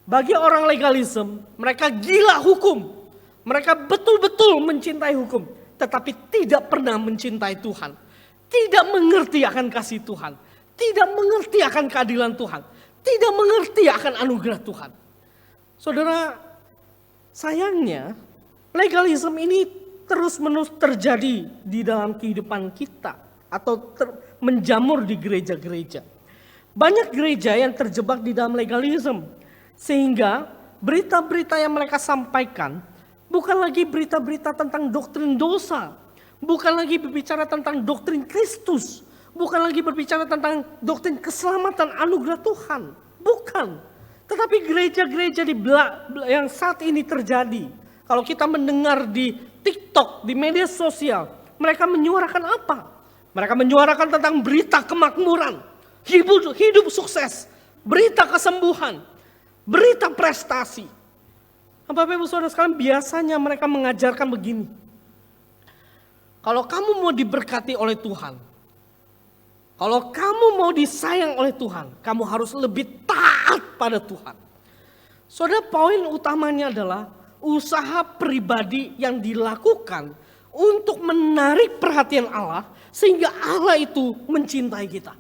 Bagi orang legalisme, mereka gila hukum, mereka betul-betul mencintai hukum, tetapi tidak pernah mencintai Tuhan, tidak mengerti akan kasih Tuhan, tidak mengerti akan keadilan Tuhan, tidak mengerti akan anugerah Tuhan. Saudara, sayangnya legalisme ini terus-menerus terjadi di dalam kehidupan kita atau menjamur di gereja-gereja. Banyak gereja yang terjebak di dalam legalisme, sehingga berita-berita yang mereka sampaikan bukan lagi berita-berita tentang doktrin dosa, bukan lagi berbicara tentang doktrin Kristus, bukan lagi berbicara tentang doktrin keselamatan anugerah Tuhan, bukan. Tetapi gereja-gereja yang saat ini terjadi, kalau kita mendengar di TikTok, di media sosial, mereka menyuarakan apa? Mereka menyuarakan tentang berita kemakmuran, hidup sukses, berita kesembuhan, berita prestasi. Bapak Ibu Saudara sekalian, biasanya mereka mengajarkan begini. Kalau kamu mau diberkati oleh Tuhan, kalau kamu mau disayang oleh Tuhan, kamu harus lebih taat pada Tuhan. Saudara, poin utamanya adalah usaha pribadi yang dilakukan untuk menarik perhatian Allah sehingga Allah itu mencintai kita.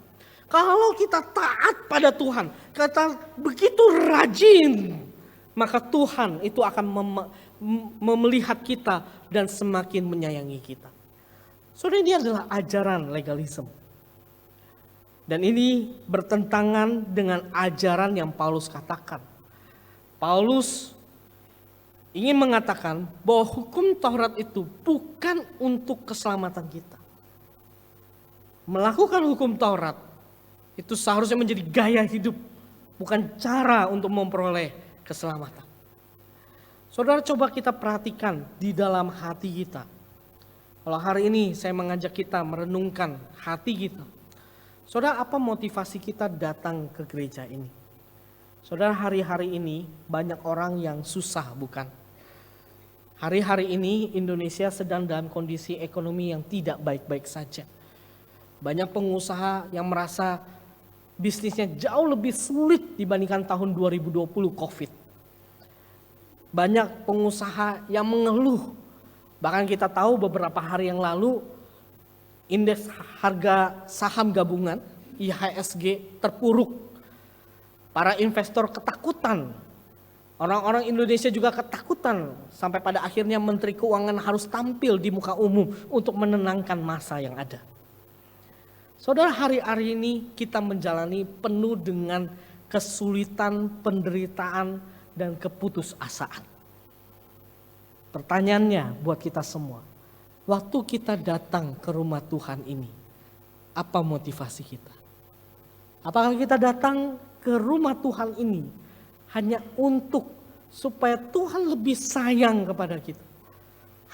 Kalau kita taat pada Tuhan, kita begitu rajin, maka Tuhan itu akan melihat kita dan semakin menyayangi kita. Saudara, ini adalah ajaran legalisme. Dan ini bertentangan dengan ajaran yang Paulus katakan. Paulus ingin mengatakan bahwa hukum Taurat itu bukan untuk keselamatan kita. Melakukan hukum Taurat itu seharusnya menjadi gaya hidup, bukan cara untuk memperoleh keselamatan. Saudara, coba kita perhatikan di dalam hati kita. Kalau hari ini saya mengajak kita merenungkan hati kita. Saudara, apa motivasi kita datang ke gereja ini? Saudara, hari-hari ini banyak orang yang susah, bukan? Hari-hari ini Indonesia sedang dalam kondisi ekonomi yang tidak baik-baik saja. Banyak pengusaha yang merasa bisnisnya jauh lebih sulit dibandingkan tahun 2020 COVID. Banyak pengusaha yang mengeluh. Bahkan kita tahu beberapa hari yang lalu indeks harga saham gabungan IHSG terpuruk. Para investor ketakutan. Orang-orang Indonesia juga ketakutan. Sampai pada akhirnya Menteri Keuangan harus tampil di muka umum untuk menenangkan masa yang ada. Saudara, hari-hari ini kita menjalani penuh dengan kesulitan, penderitaan, dan keputusasaan. Pertanyaannya buat kita semua, waktu kita datang ke rumah Tuhan ini, apa motivasi kita? Apakah kita datang ke rumah Tuhan ini hanya untuk supaya Tuhan lebih sayang kepada kita?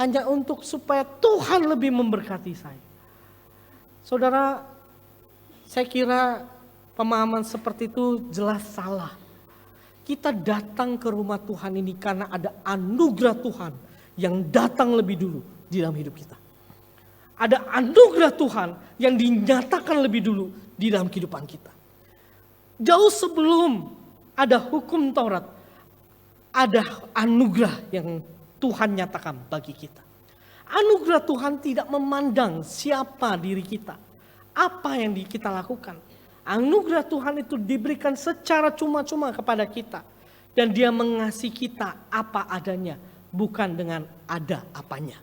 Hanya untuk supaya Tuhan lebih memberkati saya? Saudara, saya kira pemahaman seperti itu jelas salah. Kita datang ke rumah Tuhan ini karena ada anugerah Tuhan yang datang lebih dulu di dalam hidup kita. Ada anugerah Tuhan yang dinyatakan lebih dulu di dalam kehidupan kita. Jauh sebelum ada hukum Taurat, ada anugerah yang Tuhan nyatakan bagi kita. Anugerah Tuhan tidak memandang siapa diri kita, apa yang kita lakukan. Anugerah Tuhan itu diberikan secara cuma-cuma kepada kita. Dan Dia mengasihi kita apa adanya, bukan dengan ada apanya.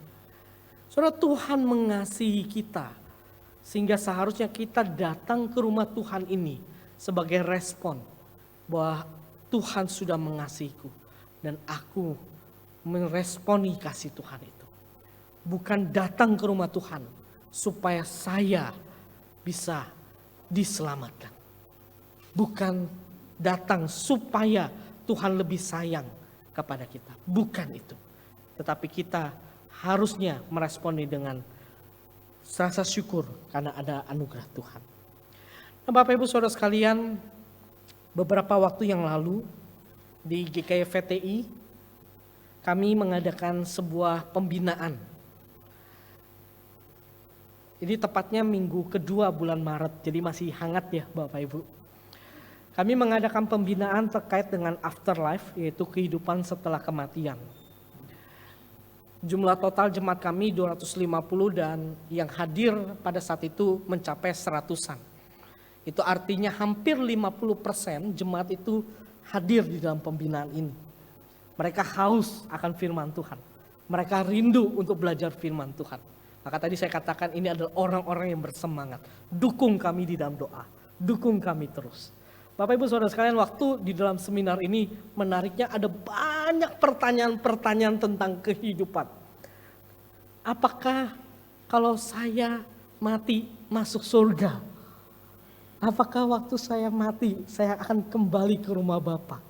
Saudara, Tuhan mengasihi kita. Sehingga seharusnya kita datang ke rumah Tuhan ini sebagai respon bahwa Tuhan sudah mengasihiku. Dan aku meresponi kasih Tuhan itu. Bukan datang ke rumah Tuhan supaya saya bisa diselamatkan. Bukan datang supaya Tuhan lebih sayang kepada kita. Bukan itu. Tetapi kita harusnya meresponi dengan rasa syukur karena ada anugerah Tuhan. Nah, Bapak Ibu Saudara sekalian, beberapa waktu yang lalu di GKI VTI kami mengadakan sebuah pembinaan. Ini tepatnya minggu kedua bulan Maret, jadi masih hangat ya Bapak Ibu. Kami mengadakan pembinaan terkait dengan afterlife, yaitu kehidupan setelah kematian. Jumlah total jemaat kami 250 dan yang hadir pada saat itu mencapai 100-an. Itu artinya hampir 50% jemaat itu hadir di dalam pembinaan ini. Mereka haus akan firman Tuhan. Mereka rindu untuk belajar firman Tuhan. Maka tadi saya katakan ini adalah orang-orang yang bersemangat. Dukung kami di dalam doa. Dukung kami terus. Bapak Ibu Saudara sekalian, waktu di dalam seminar ini menariknya ada banyak pertanyaan-pertanyaan tentang kehidupan. Apakah kalau saya mati masuk surga? Apakah waktu saya mati saya akan kembali ke rumah Bapa?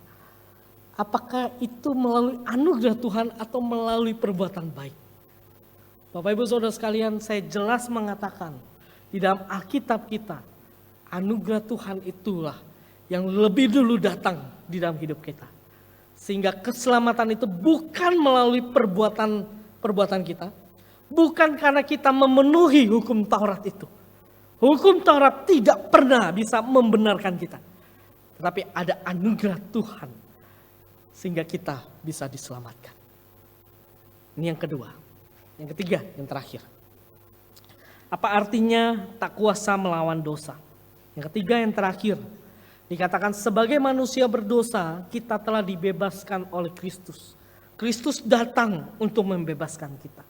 Apakah itu melalui anugerah Tuhan atau melalui perbuatan baik? Bapak Ibu Saudara sekalian, saya jelas mengatakan di dalam Alkitab kita, anugerah Tuhan itulah yang lebih dulu datang di dalam hidup kita. Sehingga keselamatan itu bukan melalui perbuatan kita, bukan karena kita memenuhi hukum Taurat itu. Hukum Taurat tidak pernah bisa membenarkan kita. Tetapi ada anugerah Tuhan sehingga kita bisa diselamatkan. Ini yang kedua. Yang ketiga, yang terakhir. Apa artinya tak kuasa melawan dosa? Yang ketiga, yang terakhir. Dikatakan sebagai manusia berdosa, kita telah dibebaskan oleh Kristus. Kristus datang untuk membebaskan kita.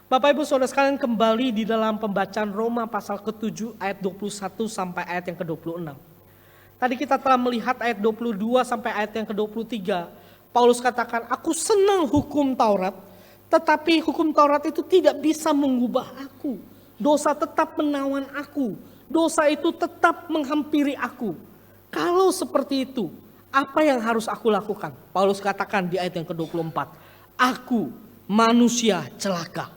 Bapak Ibu Saudara sekalian, kembali di dalam pembacaan Roma pasal ke-7 ayat 21 sampai ayat yang ke-26. Tadi kita telah melihat ayat 22 sampai ayat yang ke-23. Paulus katakan, aku senang hukum Taurat, tetapi hukum Taurat itu tidak bisa mengubah aku. Dosa tetap menawan aku. Dosa itu tetap menghampiri aku. Kalau seperti itu, apa yang harus aku lakukan? Paulus katakan di ayat yang ke-24. Aku manusia celaka.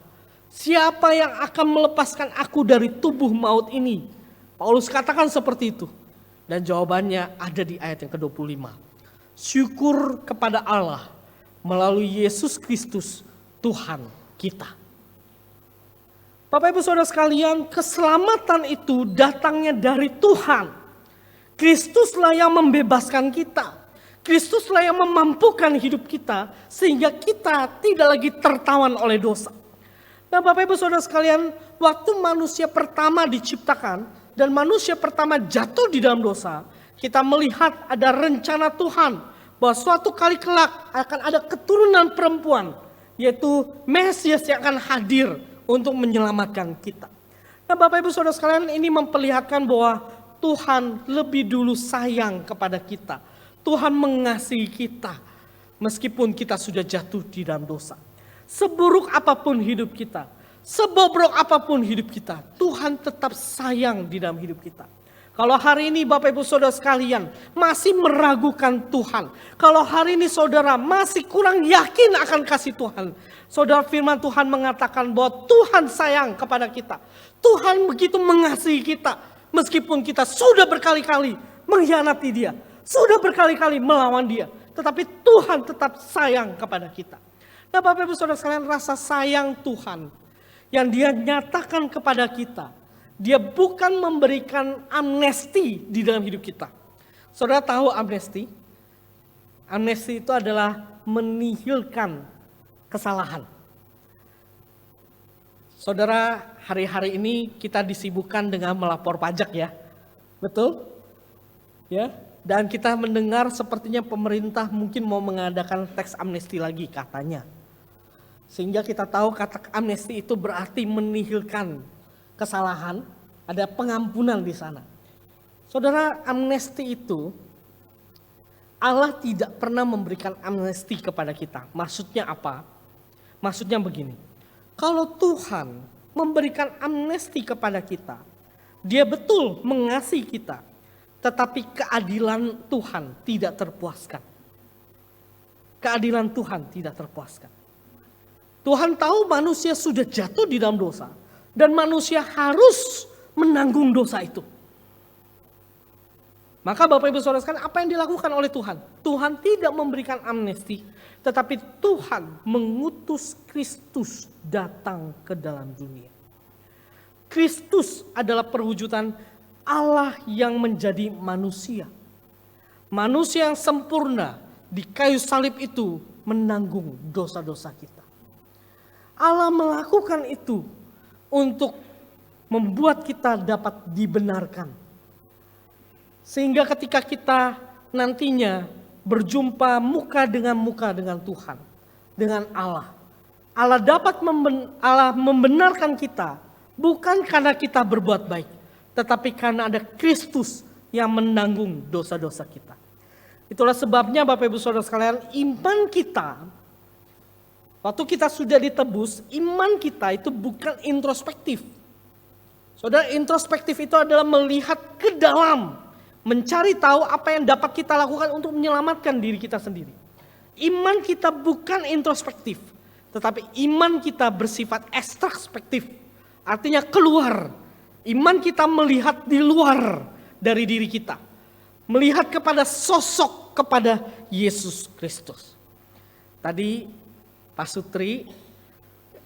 Siapa yang akan melepaskan aku dari tubuh maut ini? Paulus katakan seperti itu. Dan jawabannya ada di ayat yang ke-25. Syukur kepada Allah melalui Yesus Kristus Tuhan kita. Bapak Ibu Saudara sekalian, keselamatan itu datangnya dari Tuhan. Kristuslah yang membebaskan kita. Kristuslah yang memampukan hidup kita sehingga kita tidak lagi tertawan oleh dosa. Nah, Bapak Ibu Saudara sekalian, waktu manusia pertama diciptakan dan manusia pertama jatuh di dalam dosa, kita melihat ada rencana Tuhan bahwa suatu kali kelak akan ada keturunan perempuan, yaitu Mesias yang akan hadir untuk menyelamatkan kita. Nah, Bapak Ibu Saudara sekalian, ini memperlihatkan bahwa Tuhan lebih dulu sayang kepada kita. Tuhan mengasihi kita meskipun kita sudah jatuh di dalam dosa. Seburuk apapun hidup kita, sebobrok apapun hidup kita, Tuhan tetap sayang di dalam hidup kita. Kalau hari ini Bapak Ibu Saudara sekalian masih meragukan Tuhan, kalau hari ini saudara masih kurang yakin akan kasih Tuhan, saudara, firman Tuhan mengatakan bahwa Tuhan sayang kepada kita. Tuhan begitu mengasihi kita meskipun kita sudah berkali-kali mengkhianati Dia, sudah berkali-kali melawan Dia, tetapi Tuhan tetap sayang kepada kita. Nah, Bapak Ibu Saudara sekalian, rasa sayang Tuhan yang Dia nyatakan kepada kita, Dia bukan memberikan amnesti di dalam hidup kita. Saudara tahu amnesti? Amnesti itu adalah menihilkan kesalahan. Saudara, hari-hari ini kita disibukkan dengan melapor pajak ya. Betul? Ya. Dan kita mendengar sepertinya pemerintah mungkin mau mengadakan teks amnesti lagi katanya. Sehingga kita tahu kata amnesti itu berarti menihilkan kesalahan, ada pengampunan di sana. Saudara, amnesti itu Allah tidak pernah memberikan amnesti kepada kita. Maksudnya apa? Maksudnya begini. Kalau Tuhan memberikan amnesti kepada kita, Dia betul mengasihi kita, tetapi keadilan Tuhan tidak terpuaskan. Keadilan Tuhan tidak terpuaskan. Tuhan tahu manusia sudah jatuh di dalam dosa dan manusia harus menanggung dosa itu. Maka Bapak Ibu Saudara sekalian, apa yang dilakukan oleh Tuhan? Tuhan tidak memberikan amnesti, tetapi Tuhan mengutus Kristus datang ke dalam dunia. Kristus adalah perwujudan Allah yang menjadi manusia. Manusia yang sempurna di kayu salib itu menanggung dosa-dosa kita. Allah melakukan itu untuk membuat kita dapat dibenarkan. Sehingga ketika kita nantinya berjumpa muka dengan Tuhan, dengan Allah, Allah dapat membenarkan kita bukan karena kita berbuat baik, tetapi karena ada Kristus yang menanggung dosa-dosa kita. Itulah sebabnya Bapak Ibu Saudara sekalian, iman kita, waktu kita sudah ditebus, iman kita itu bukan introspektif. Saudara, introspektif itu adalah melihat ke dalam, mencari tahu apa yang dapat kita lakukan untuk menyelamatkan diri kita sendiri. Iman kita bukan introspektif, tetapi iman kita bersifat ekstraspektif. Artinya keluar. Iman kita melihat di luar dari diri kita. Melihat kepada sosok, kepada Yesus Kristus. Tadi Pak Sutri,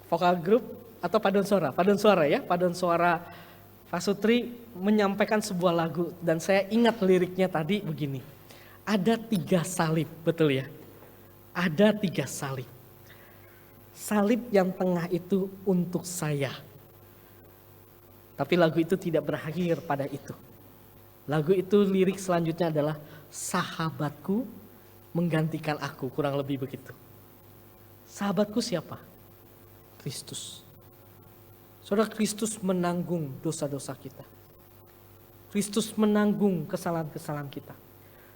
vokal grup atau paduan suara ya, paduan suara Pak Sutri menyampaikan sebuah lagu dan saya ingat liriknya tadi begini. Ada 3 salib, betul ya? Ada 3 salib. Salib yang tengah itu untuk saya. Tapi lagu itu tidak berakhir pada itu. Lagu itu lirik selanjutnya adalah sahabatku menggantikan aku, kurang lebih begitu. Sahabatku siapa? Kristus. Saudara, Kristus menanggung dosa-dosa kita. Kristus menanggung kesalahan-kesalahan kita.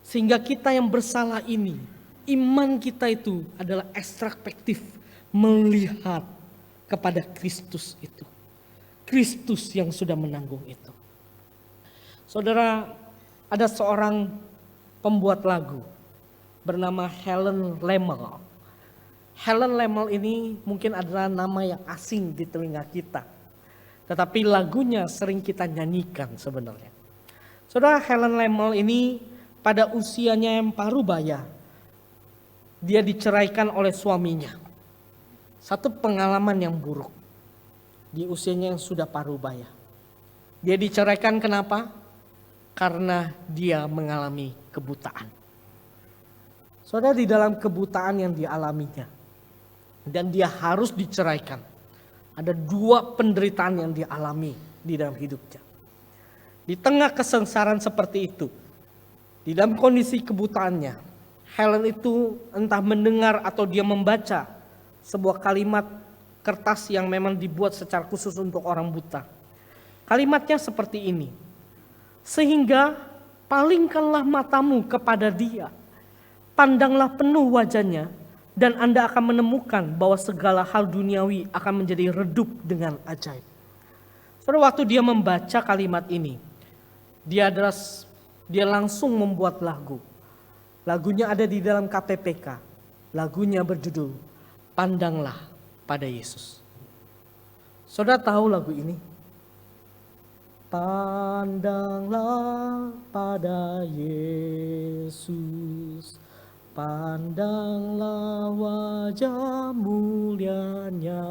Sehingga kita yang bersalah ini, iman kita itu adalah ekstraspektif, melihat kepada Kristus itu. Kristus yang sudah menanggung itu. Saudara, ada seorang pembuat lagu bernama Helen Lemmel. Helen Lemmel ini mungkin adalah nama yang asing di telinga kita. Tetapi lagunya sering kita nyanyikan sebenarnya. Saudara, Helen Lemmel ini pada usianya yang parubaya, dia diceraikan oleh suaminya. Satu pengalaman yang buruk di usianya yang sudah parubaya. Dia diceraikan kenapa? Karena dia mengalami kebutaan. Saudara, di dalam kebutaan yang dialaminya, dan dia harus diceraikan. Ada 2 penderitaan yang dialami di dalam hidupnya. Di tengah kesengsaraan seperti itu, di dalam kondisi kebutaannya, Helen itu entah mendengar atau dia membaca sebuah kalimat kertas yang memang dibuat secara khusus untuk orang buta. Kalimatnya seperti ini. Sehingga palingkanlah matamu kepada dia, pandanglah penuh wajahnya, dan Anda akan menemukan bahwa segala hal duniawi akan menjadi redup dengan ajaib. Saudara, waktu dia membaca kalimat ini, dia langsung membuat lagu. Lagunya ada di dalam KPPK. Lagunya berjudul Pandanglah pada Yesus. Saudara tahu lagu ini? Pandanglah pada Yesus, pandanglah wajah mulianya,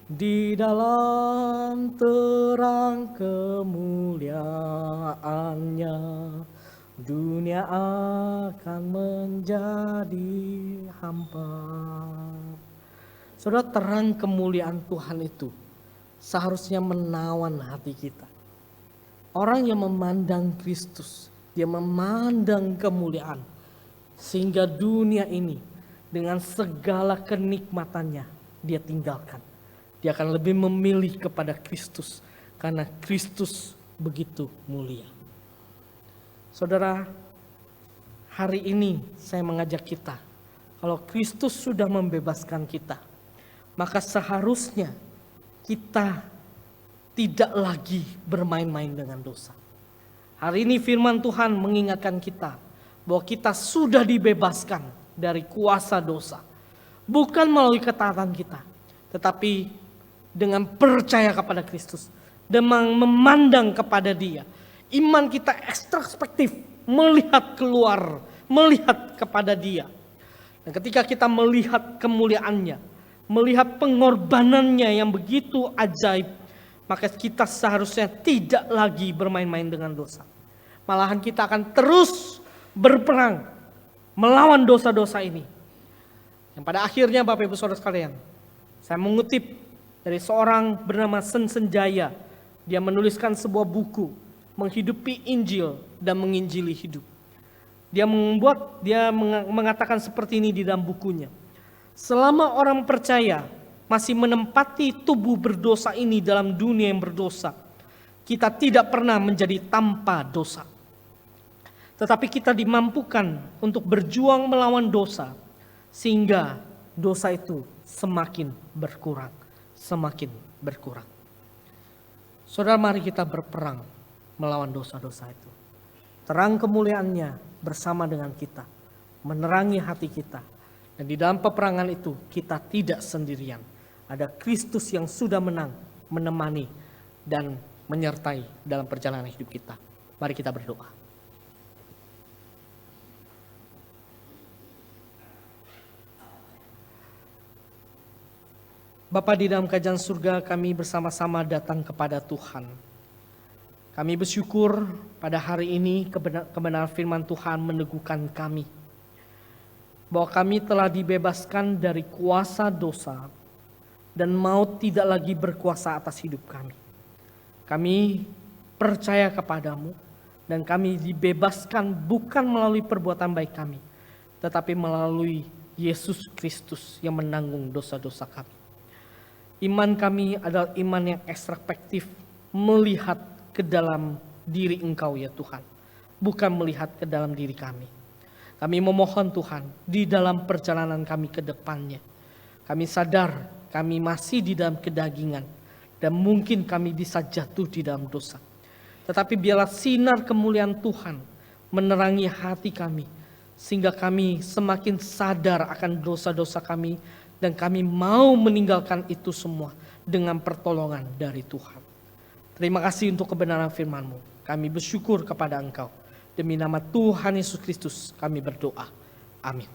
di dalam terang kemuliaannya, dunia akan menjadi hampa. Saudara, terang kemuliaan Tuhan itu seharusnya menawan hati kita. Orang yang memandang Kristus, dia memandang kemuliaan, sehingga dunia ini dengan segala kenikmatannya dia tinggalkan. Dia akan lebih memilih kepada Kristus karena Kristus begitu mulia. Saudara, hari ini saya mengajak kita, kalau Kristus sudah membebaskan kita, maka seharusnya kita tidak lagi bermain-main dengan dosa. Hari ini firman Tuhan mengingatkan kita bahwa kita sudah dibebaskan dari kuasa dosa. Bukan melalui ketaatan kita, tetapi dengan percaya kepada Kristus, dengan memandang kepada Dia. Iman kita ekstraspektif, melihat keluar, melihat kepada Dia. Dan ketika kita melihat kemuliaannya, melihat pengorbanannya yang begitu ajaib, maka kita seharusnya tidak lagi bermain-main dengan dosa. Malahan kita akan terus berperang melawan dosa-dosa ini. Yang pada akhirnya Bapak Ibu Saudara sekalian, saya mengutip dari seorang bernama Sen Senjaya. Dia menuliskan sebuah buku, Menghidupi Injil dan Menginjili Hidup. Dia mengatakan seperti ini di dalam bukunya. Selama orang percaya masih menempati tubuh berdosa ini dalam dunia yang berdosa, kita tidak pernah menjadi tanpa dosa. Tetapi kita dimampukan untuk berjuang melawan dosa, sehingga dosa itu semakin berkurang, semakin berkurang. Saudara, mari kita berperang melawan dosa-dosa itu. Terang kemuliaannya bersama dengan kita, menerangi hati kita. Dan di dalam peperangan itu kita tidak sendirian. Ada Kristus yang sudah menang, menemani dan menyertai dalam perjalanan hidup kita. Mari kita berdoa. Bapa di dalam kerajaan surga, kami bersama-sama datang kepada Tuhan. Kami bersyukur pada hari ini kebenaran firman Tuhan meneguhkan kami, bahwa kami telah dibebaskan dari kuasa dosa dan maut tidak lagi berkuasa atas hidup kami. Kami percaya kepadamu dan kami dibebaskan bukan melalui perbuatan baik kami, tetapi melalui Yesus Kristus yang menanggung dosa-dosa kami. Iman kami adalah iman yang ekstraspektif, melihat ke dalam diri Engkau ya Tuhan, bukan melihat ke dalam diri kami. Kami memohon Tuhan, di dalam perjalanan kami ke depannya, kami sadar kami masih di dalam kedagingan dan mungkin kami bisa jatuh di dalam dosa. Tetapi biarlah sinar kemuliaan Tuhan menerangi hati kami, sehingga kami semakin sadar akan dosa-dosa kami dan kami mau meninggalkan itu semua dengan pertolongan dari Tuhan. Terima kasih untuk kebenaran firman-Mu. Kami bersyukur kepada Engkau. Demi nama Tuhan Yesus Kristus kami berdoa. Amin.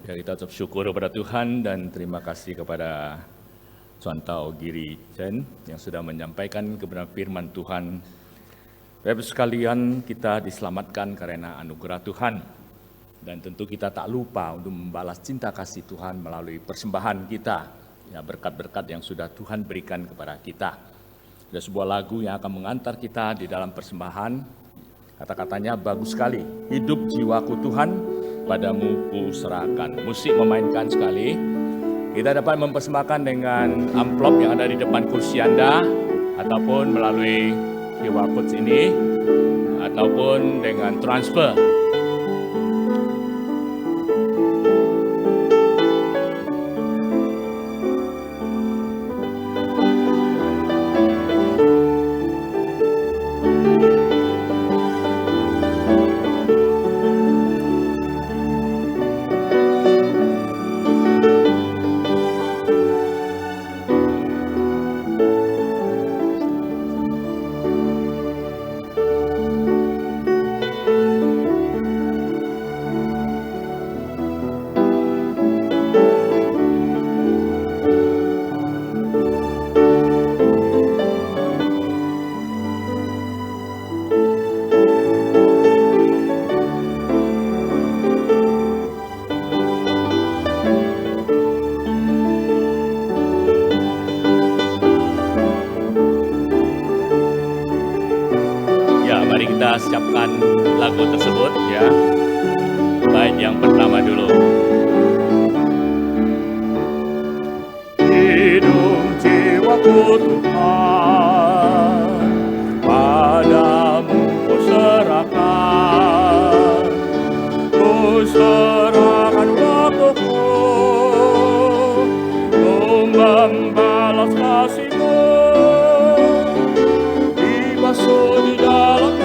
Ya, kita ucap syukur kepada Tuhan dan terima kasih kepada Tuan Tau Giri Chen yang sudah menyampaikan kebenaran firman Tuhan. Bapak sekalian, kita diselamatkan karena anugerah Tuhan. Dan tentu kita tak lupa untuk membalas cinta kasih Tuhan melalui persembahan kita. Ya, berkat-berkat yang sudah Tuhan berikan kepada kita. Ada sebuah lagu yang akan mengantar kita di dalam persembahan. Kata-katanya bagus sekali. Hidup jiwaku Tuhan, padamu ku serahkan. Musik memainkan sekali. Kita dapat mempersembahkan dengan amplop yang ada di depan kursi Anda, ataupun melalui QR code ini, ataupun dengan transfer. Kita siapkan lagu tersebut ya. Baik, yang pertama dulu. Hidup jiwaku Tuhan, padamu ku serahkan. Ku serahkan waktuku untuk membalas kasih-Mu. Dibasuh di dalam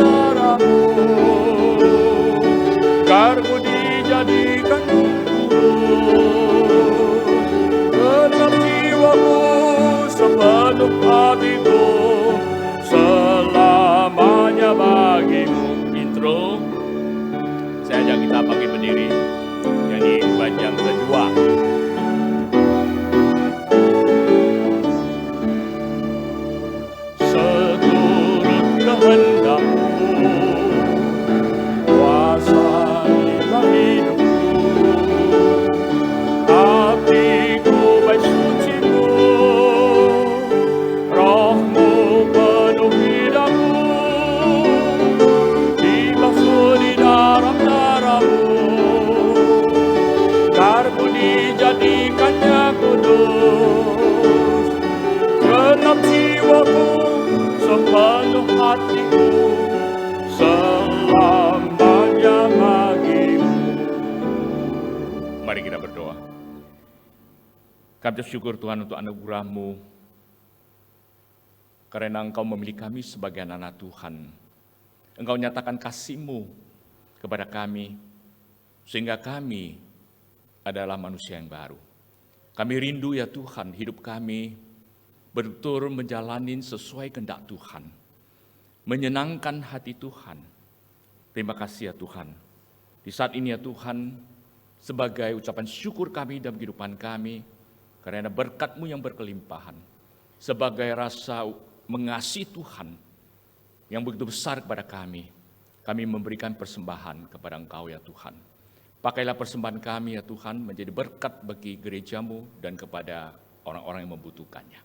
karku dijadikan kurus, genap jiwaku sepenuh hatiku, selamanya bagimu. Intro, saya ajak kita pakai berdiri, jadi bait yang kedua. Seturut kehendak-Mu, dijadikannya kudus, genap jiwaku sepenuh hatiku, selamanya bagimu. Mari kita berdoa. Kami bersyukur Tuhan untuk anugerah-Mu, karena Engkau memilih kami sebagai anak Tuhan. Engkau nyatakan kasih-Mu kepada kami, sehingga kami adalah manusia yang baru. Kami rindu ya Tuhan, hidup kami betul menjalani sesuai kehendak Tuhan, menyenangkan hati Tuhan. Terima kasih ya Tuhan. Di saat ini ya Tuhan, sebagai ucapan syukur kami dalam kehidupan kami, karena berkat-Mu yang berkelimpahan, sebagai rasa mengasihi Tuhan yang begitu besar kepada kami memberikan persembahan kepada Engkau ya Tuhan. Pakailah persembahan kami ya Tuhan menjadi berkat bagi gereja-Mu dan kepada orang-orang yang membutuhkannya.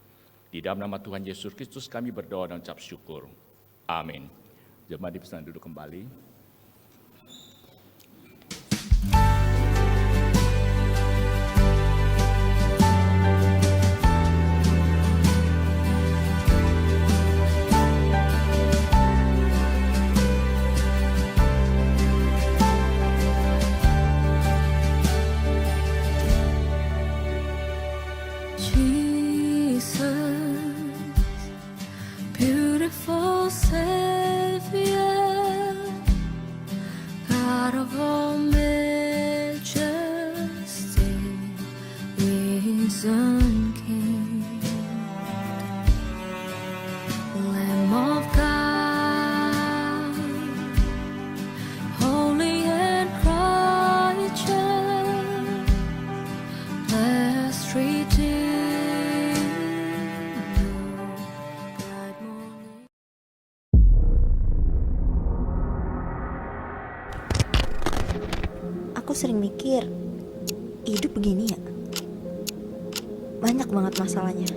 Di dalam nama Tuhan Yesus Kristus kami berdoa dan ucap syukur. Amin. Jemaat dipersilakan duduk kembali. God of all majesty, risen King, Lamb of God, holy and righteous, blessed Redeemer, God morning. Aku sering mikir, hidup begini ya. Banyak banget masalahnya.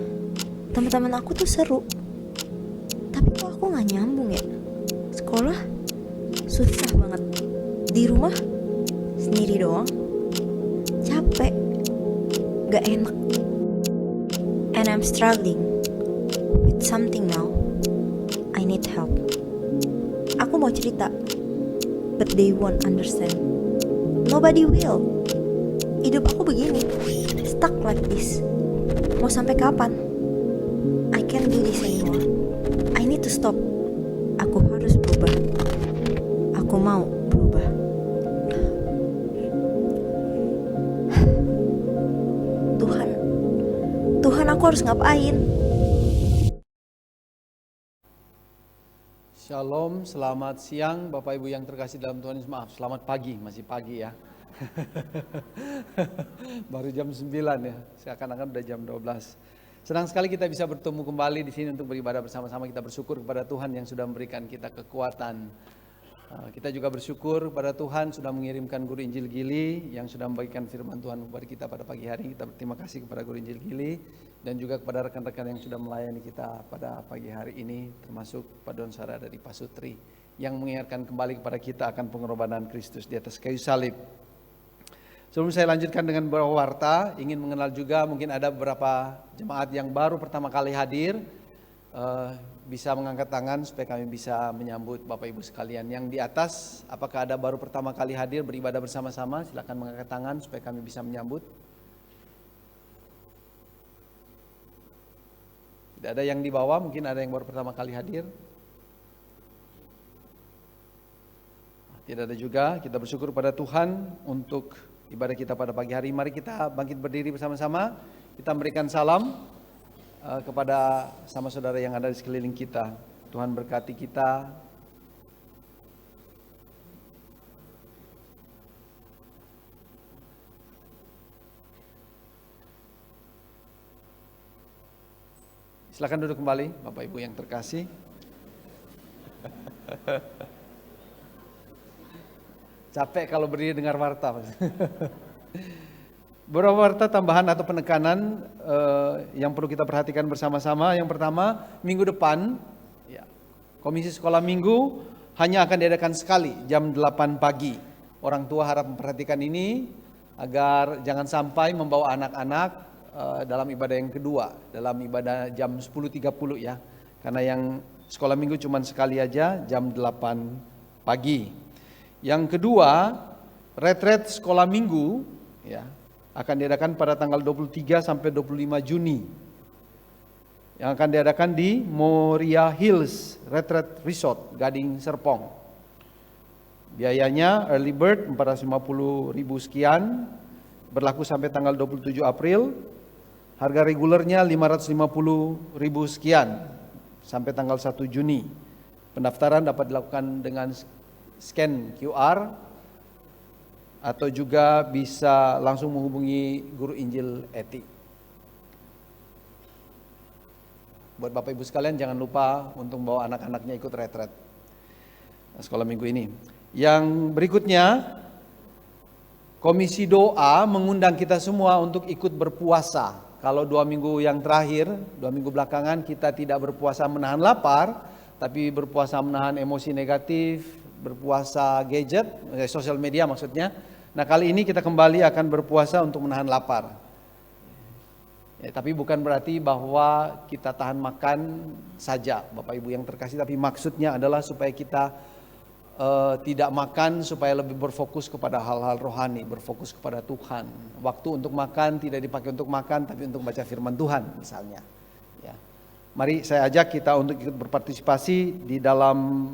Teman-teman aku tuh seru, tapi kok aku nggak nyambung ya. Sekolah susah banget, di rumah sendiri doang, capek, gak enak. And I'm struggling with something now. I need help. Aku mau cerita, but they won't understand. Nobody will. Hidup aku begini, stuck like this. Mau sampai kapan? I can't do this anymore. I need to stop. Aku harus berubah. Aku mau berubah. Tuhan, aku harus ngapain? Shalom, selamat siang Bapak Ibu yang terkasih dalam Tuhan Yesus. Maaf, selamat pagi, masih pagi ya. Baru jam 9 ya, seakan-akan udah jam 12. Senang sekali kita bisa bertemu kembali di sini untuk beribadah bersama-sama. Kita bersyukur kepada Tuhan yang sudah memberikan kita kekuatan. Kita juga bersyukur kepada Tuhan sudah mengirimkan Guru Injil Gili yang sudah membagikan firman Tuhan kepada kita pada pagi hari. Kita berterima kasih kepada Guru Injil Gili dan juga kepada rekan-rekan yang sudah melayani kita pada pagi hari ini, termasuk Paduan Suara dari Pak Sutri yang mengingatkan kembali kepada kita akan pengorbanan Kristus di atas kayu salib. Sebelum saya lanjutkan dengan beberapa warta, ingin mengenal juga mungkin ada beberapa jemaat yang baru pertama kali hadir. Bisa mengangkat tangan supaya kami bisa menyambut Bapak Ibu sekalian. Yang di atas, apakah ada baru pertama kali hadir beribadah bersama-sama? Silakan mengangkat tangan supaya kami bisa menyambut. Tidak ada yang di bawah, mungkin ada yang baru pertama kali hadir. Tidak ada juga. Kita bersyukur pada Tuhan untuk ibadah kita pada pagi hari. Mari kita bangkit berdiri bersama-sama. Kita memberikan salam kepada sama saudara yang ada di sekeliling kita. Tuhan berkati kita. Silakan duduk kembali Bapak Ibu yang terkasih. Capek kalau berdiri dengar warta. Beberapa warta tambahan atau penekanan yang perlu kita perhatikan bersama-sama. Yang pertama, minggu depan ya, Komisi Sekolah Minggu hanya akan diadakan sekali jam 8 pagi. Orang tua harap memperhatikan ini agar jangan sampai membawa anak-anak dalam ibadah yang kedua, dalam ibadah jam 10.30 ya. Karena yang sekolah minggu cuma sekali aja jam 8 pagi. Yang kedua, retret sekolah minggu ya akan diadakan pada tanggal 23 sampai 25 Juni. Yang akan diadakan di Moria Hills Retreat Resort, Gading Serpong. Biayanya early bird 450.000 sekian, berlaku sampai tanggal 27 April. Harga regulernya 550.000 sekian sampai tanggal 1 Juni. Pendaftaran dapat dilakukan dengan scan QR atau juga bisa langsung menghubungi Guru Injil Eti. Buat Bapak Ibu sekalian jangan lupa untuk membawa anak-anaknya ikut retret sekolah minggu ini. Yang berikutnya, Komisi Doa mengundang kita semua untuk ikut berpuasa. Kalau 2 minggu yang terakhir, 2 minggu belakangan kita tidak berpuasa menahan lapar, tapi berpuasa menahan emosi negatif, berpuasa gadget, sosial media maksudnya. Nah kali ini kita kembali akan berpuasa untuk menahan lapar. Ya, tapi bukan berarti bahwa kita tahan makan saja Bapak Ibu yang terkasih. Tapi maksudnya adalah supaya kita tidak makan, supaya lebih berfokus kepada hal-hal rohani, berfokus kepada Tuhan. Waktu untuk makan tidak dipakai untuk makan, tapi untuk baca firman Tuhan misalnya. Ya. Mari saya ajak kita untuk ikut berpartisipasi di dalam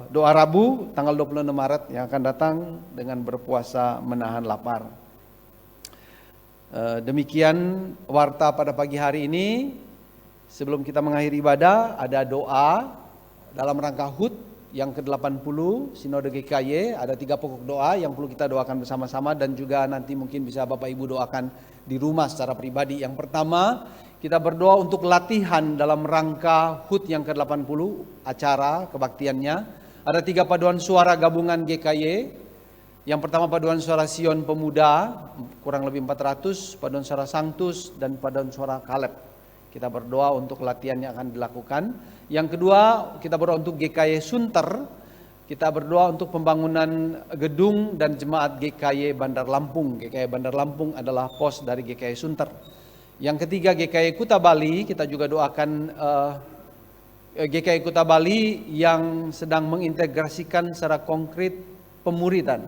doa Rabu tanggal 26 Maret yang akan datang dengan berpuasa menahan lapar. Demikian warta pada pagi hari ini. Sebelum kita mengakhiri ibadah, ada doa dalam rangka HUT yang ke-80 Sinode GKY. Ada 3 pokok doa yang perlu kita doakan bersama-sama, dan juga nanti mungkin bisa Bapak Ibu doakan di rumah secara pribadi. Yang pertama, kita berdoa untuk latihan dalam rangka HUT yang ke-80, acara kebaktiannya. Ada 3 paduan suara gabungan GKY. Yang pertama paduan suara Sion Pemuda, kurang lebih 400, paduan suara Sanctus, dan paduan suara Kaleb. Kita berdoa untuk latihan yang akan dilakukan. Yang kedua, kita berdoa untuk GKY Sunter. Kita berdoa untuk pembangunan gedung dan jemaat GKY Bandar Lampung. GKY Bandar Lampung adalah pos dari GKY Sunter. Yang ketiga, GKY Kuta Bali. Kita juga doakan GKY Kuta Bali yang sedang mengintegrasikan secara konkret pemuridan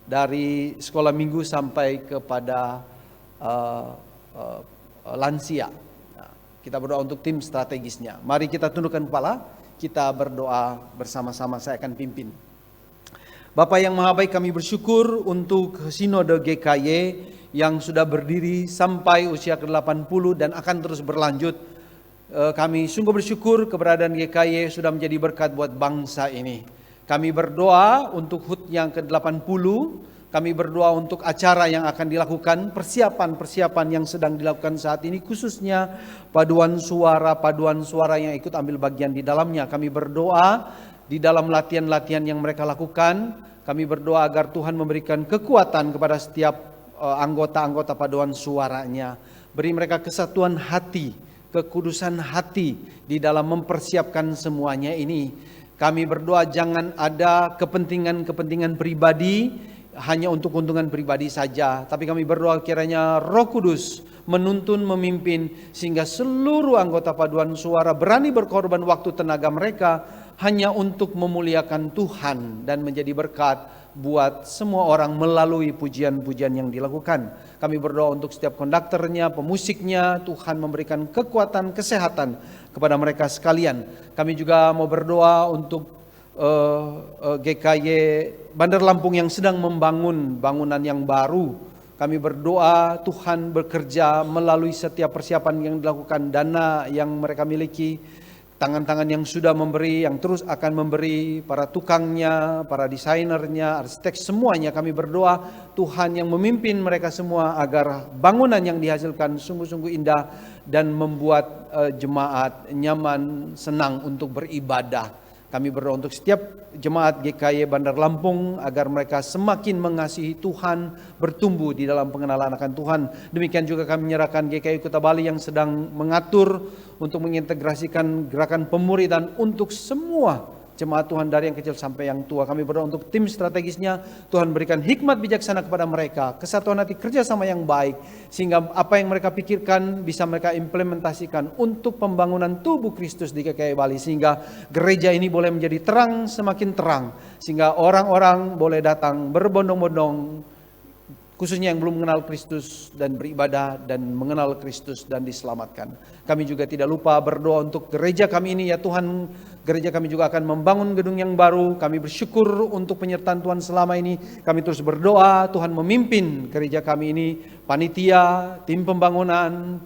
dari sekolah minggu sampai kepada lansia. Kita berdoa untuk tim strategisnya. Mari kita tundukkan kepala, kita berdoa bersama-sama, saya akan pimpin. Bapa yang Maha Baik, kami bersyukur untuk Sinode GKY yang sudah berdiri sampai usia ke-80 dan akan terus berlanjut. Kami sungguh bersyukur keberadaan GKY sudah menjadi berkat buat bangsa ini. Kami berdoa untuk HUT yang ke-80. Kami berdoa untuk acara yang akan dilakukan, persiapan-persiapan yang sedang dilakukan saat ini, khususnya paduan suara yang ikut ambil bagian di dalamnya. Kami berdoa di dalam latihan-latihan yang mereka lakukan, kami berdoa agar Tuhan memberikan kekuatan kepada setiap anggota-anggota paduan suaranya. Beri mereka kesatuan hati, kekudusan hati di dalam mempersiapkan semuanya ini. Kami berdoa jangan ada kepentingan-kepentingan pribadi, hanya untuk keuntungan pribadi saja. Tapi kami berdoa kiranya Roh Kudus menuntun, memimpin, sehingga seluruh anggota paduan suara berani berkorban waktu tenaga mereka hanya untuk memuliakan Tuhan dan menjadi berkat buat semua orang melalui pujian-pujian yang dilakukan. Kami berdoa untuk setiap konduktornya, pemusiknya, Tuhan memberikan kekuatan, kesehatan kepada mereka sekalian. Kami juga mau berdoa untuk GKY Bandar Lampung yang sedang membangun bangunan yang baru. Kami berdoa Tuhan bekerja melalui setiap persiapan yang dilakukan, dana yang mereka miliki, tangan-tangan yang sudah memberi, yang terus akan memberi, para tukangnya, para desainernya, arsitek, semuanya. Kami berdoa Tuhan yang memimpin mereka semua agar bangunan yang dihasilkan sungguh-sungguh indah dan membuat jemaat nyaman, senang untuk beribadah. Kami berdoa untuk setiap jemaat GKY Bandar Lampung agar mereka semakin mengasihi Tuhan, bertumbuh di dalam pengenalan akan Tuhan. Demikian juga kami menyerahkan GKY Kuta Bali yang sedang mengatur untuk mengintegrasikan gerakan pemuridan untuk semua jemaat Tuhan dari yang kecil sampai yang tua. Kami berdoa untuk tim strategisnya, Tuhan berikan hikmat bijaksana kepada mereka, kesatuan hati, kerjasama yang baik, sehingga apa yang mereka pikirkan bisa mereka implementasikan untuk pembangunan tubuh Kristus di GKY Bali, sehingga gereja ini boleh menjadi terang, semakin terang, sehingga orang-orang boleh datang berbondong-bondong, khususnya yang belum mengenal Kristus dan beribadah dan mengenal Kristus dan diselamatkan. Kami juga tidak lupa berdoa untuk gereja kami ini, ya Tuhan, gereja kami juga akan membangun gedung yang baru. Kami bersyukur untuk penyertaan Tuhan selama ini. Kami terus berdoa Tuhan memimpin gereja kami ini, panitia, tim pembangunan,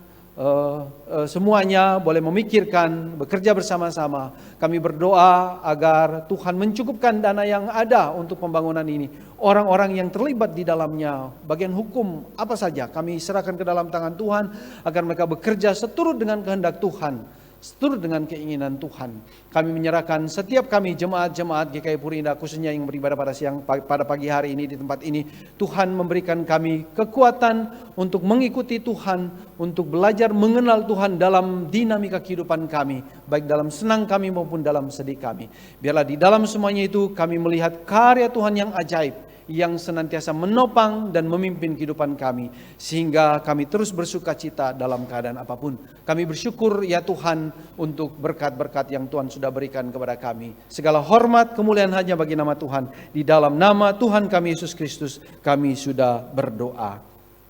semuanya boleh memikirkan, bekerja bersama-sama. Kami berdoa agar Tuhan mencukupkan dana yang ada untuk pembangunan ini. Orang-orang yang terlibat di dalamnya, bagian hukum apa saja, kami serahkan ke dalam tangan Tuhan agar mereka bekerja seturut dengan kehendak Tuhan, seturut dengan keinginan Tuhan. Kami menyerahkan setiap kami jemaat-jemaat GKY Puri Indah, khususnya yang beribadah pada pagi hari ini di tempat ini. Tuhan memberikan kami kekuatan untuk mengikuti Tuhan, untuk belajar mengenal Tuhan dalam dinamika kehidupan kami, baik dalam senang kami maupun dalam sedih kami. Biarlah di dalam semuanya itu kami melihat karya Tuhan yang ajaib, yang senantiasa menopang dan memimpin kehidupan kami, sehingga kami terus bersuka cita dalam keadaan apapun. Kami bersyukur ya Tuhan untuk berkat-berkat yang Tuhan sudah berikan kepada kami. Segala hormat kemuliaan hanya bagi nama Tuhan. Di dalam nama Tuhan kami Yesus Kristus kami sudah berdoa.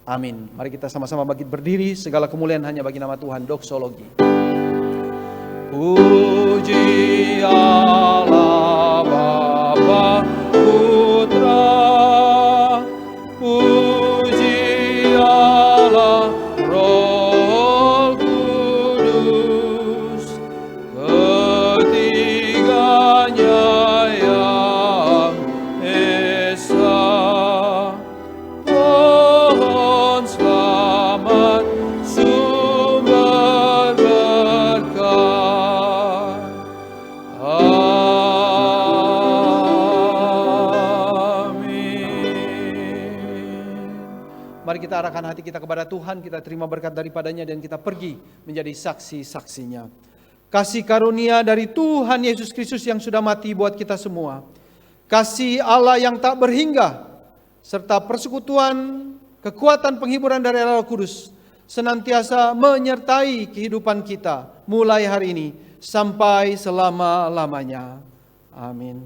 Amin. Mari kita sama-sama bangkit berdiri. Segala kemuliaan hanya bagi nama Tuhan. Doksologi. Puji Allah. Bapa, Putra, puji Allah, Roh Kudus, ketiganya yang esa. Pohon selamat, sumber berkah. Mari kita arahkan hati kita kepada Tuhan, kita terima berkat daripadanya dan kita pergi menjadi saksi-saksinya. Kasih karunia dari Tuhan Yesus Kristus yang sudah mati buat kita semua. Kasih Allah yang tak berhingga, serta persekutuan, kekuatan penghiburan dari Roh Kudus, senantiasa menyertai kehidupan kita, mulai hari ini sampai selama-lamanya. Amin.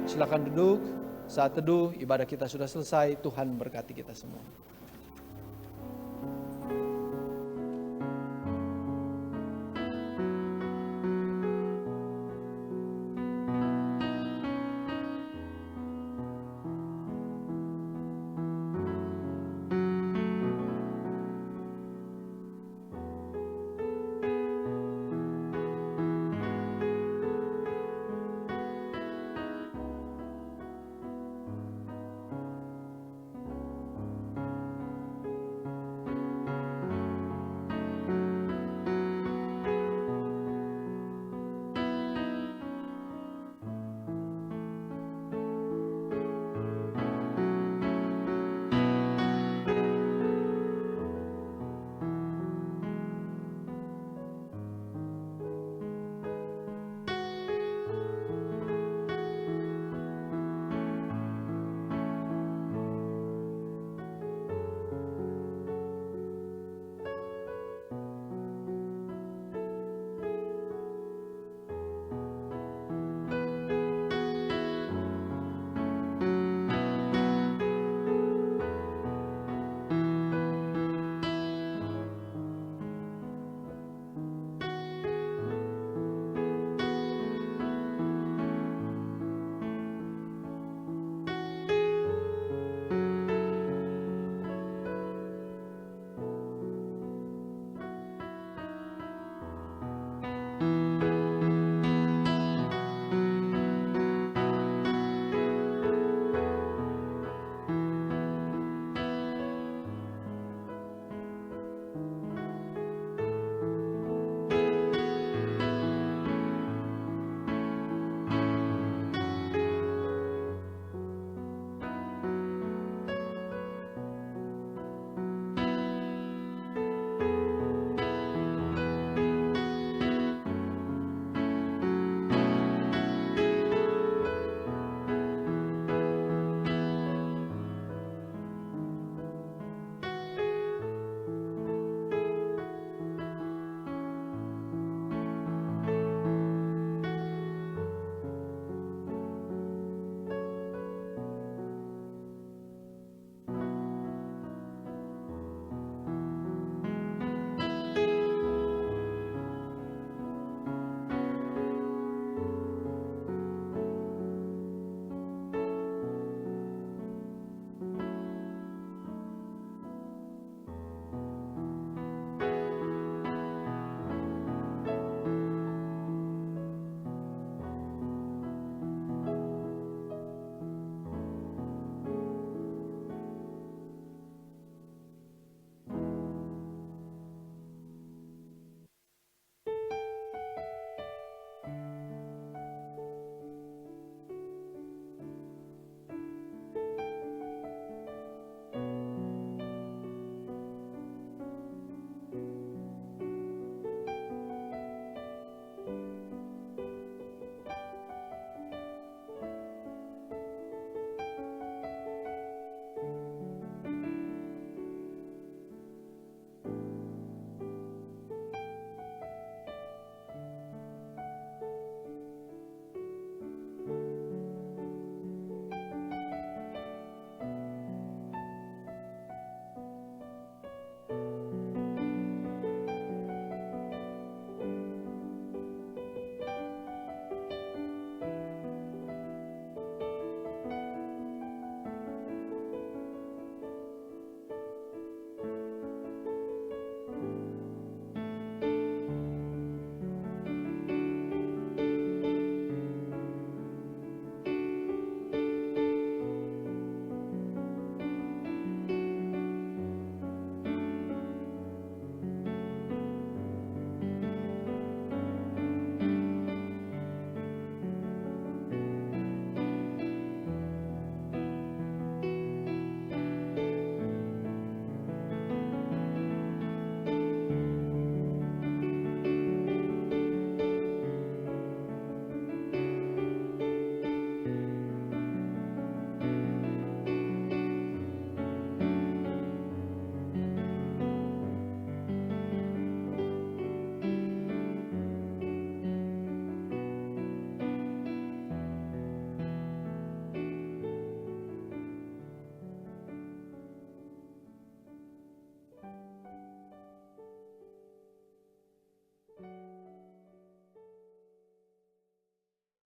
Silakan duduk. Saat teduh, ibadah kita sudah selesai. Tuhan berkati kita semua.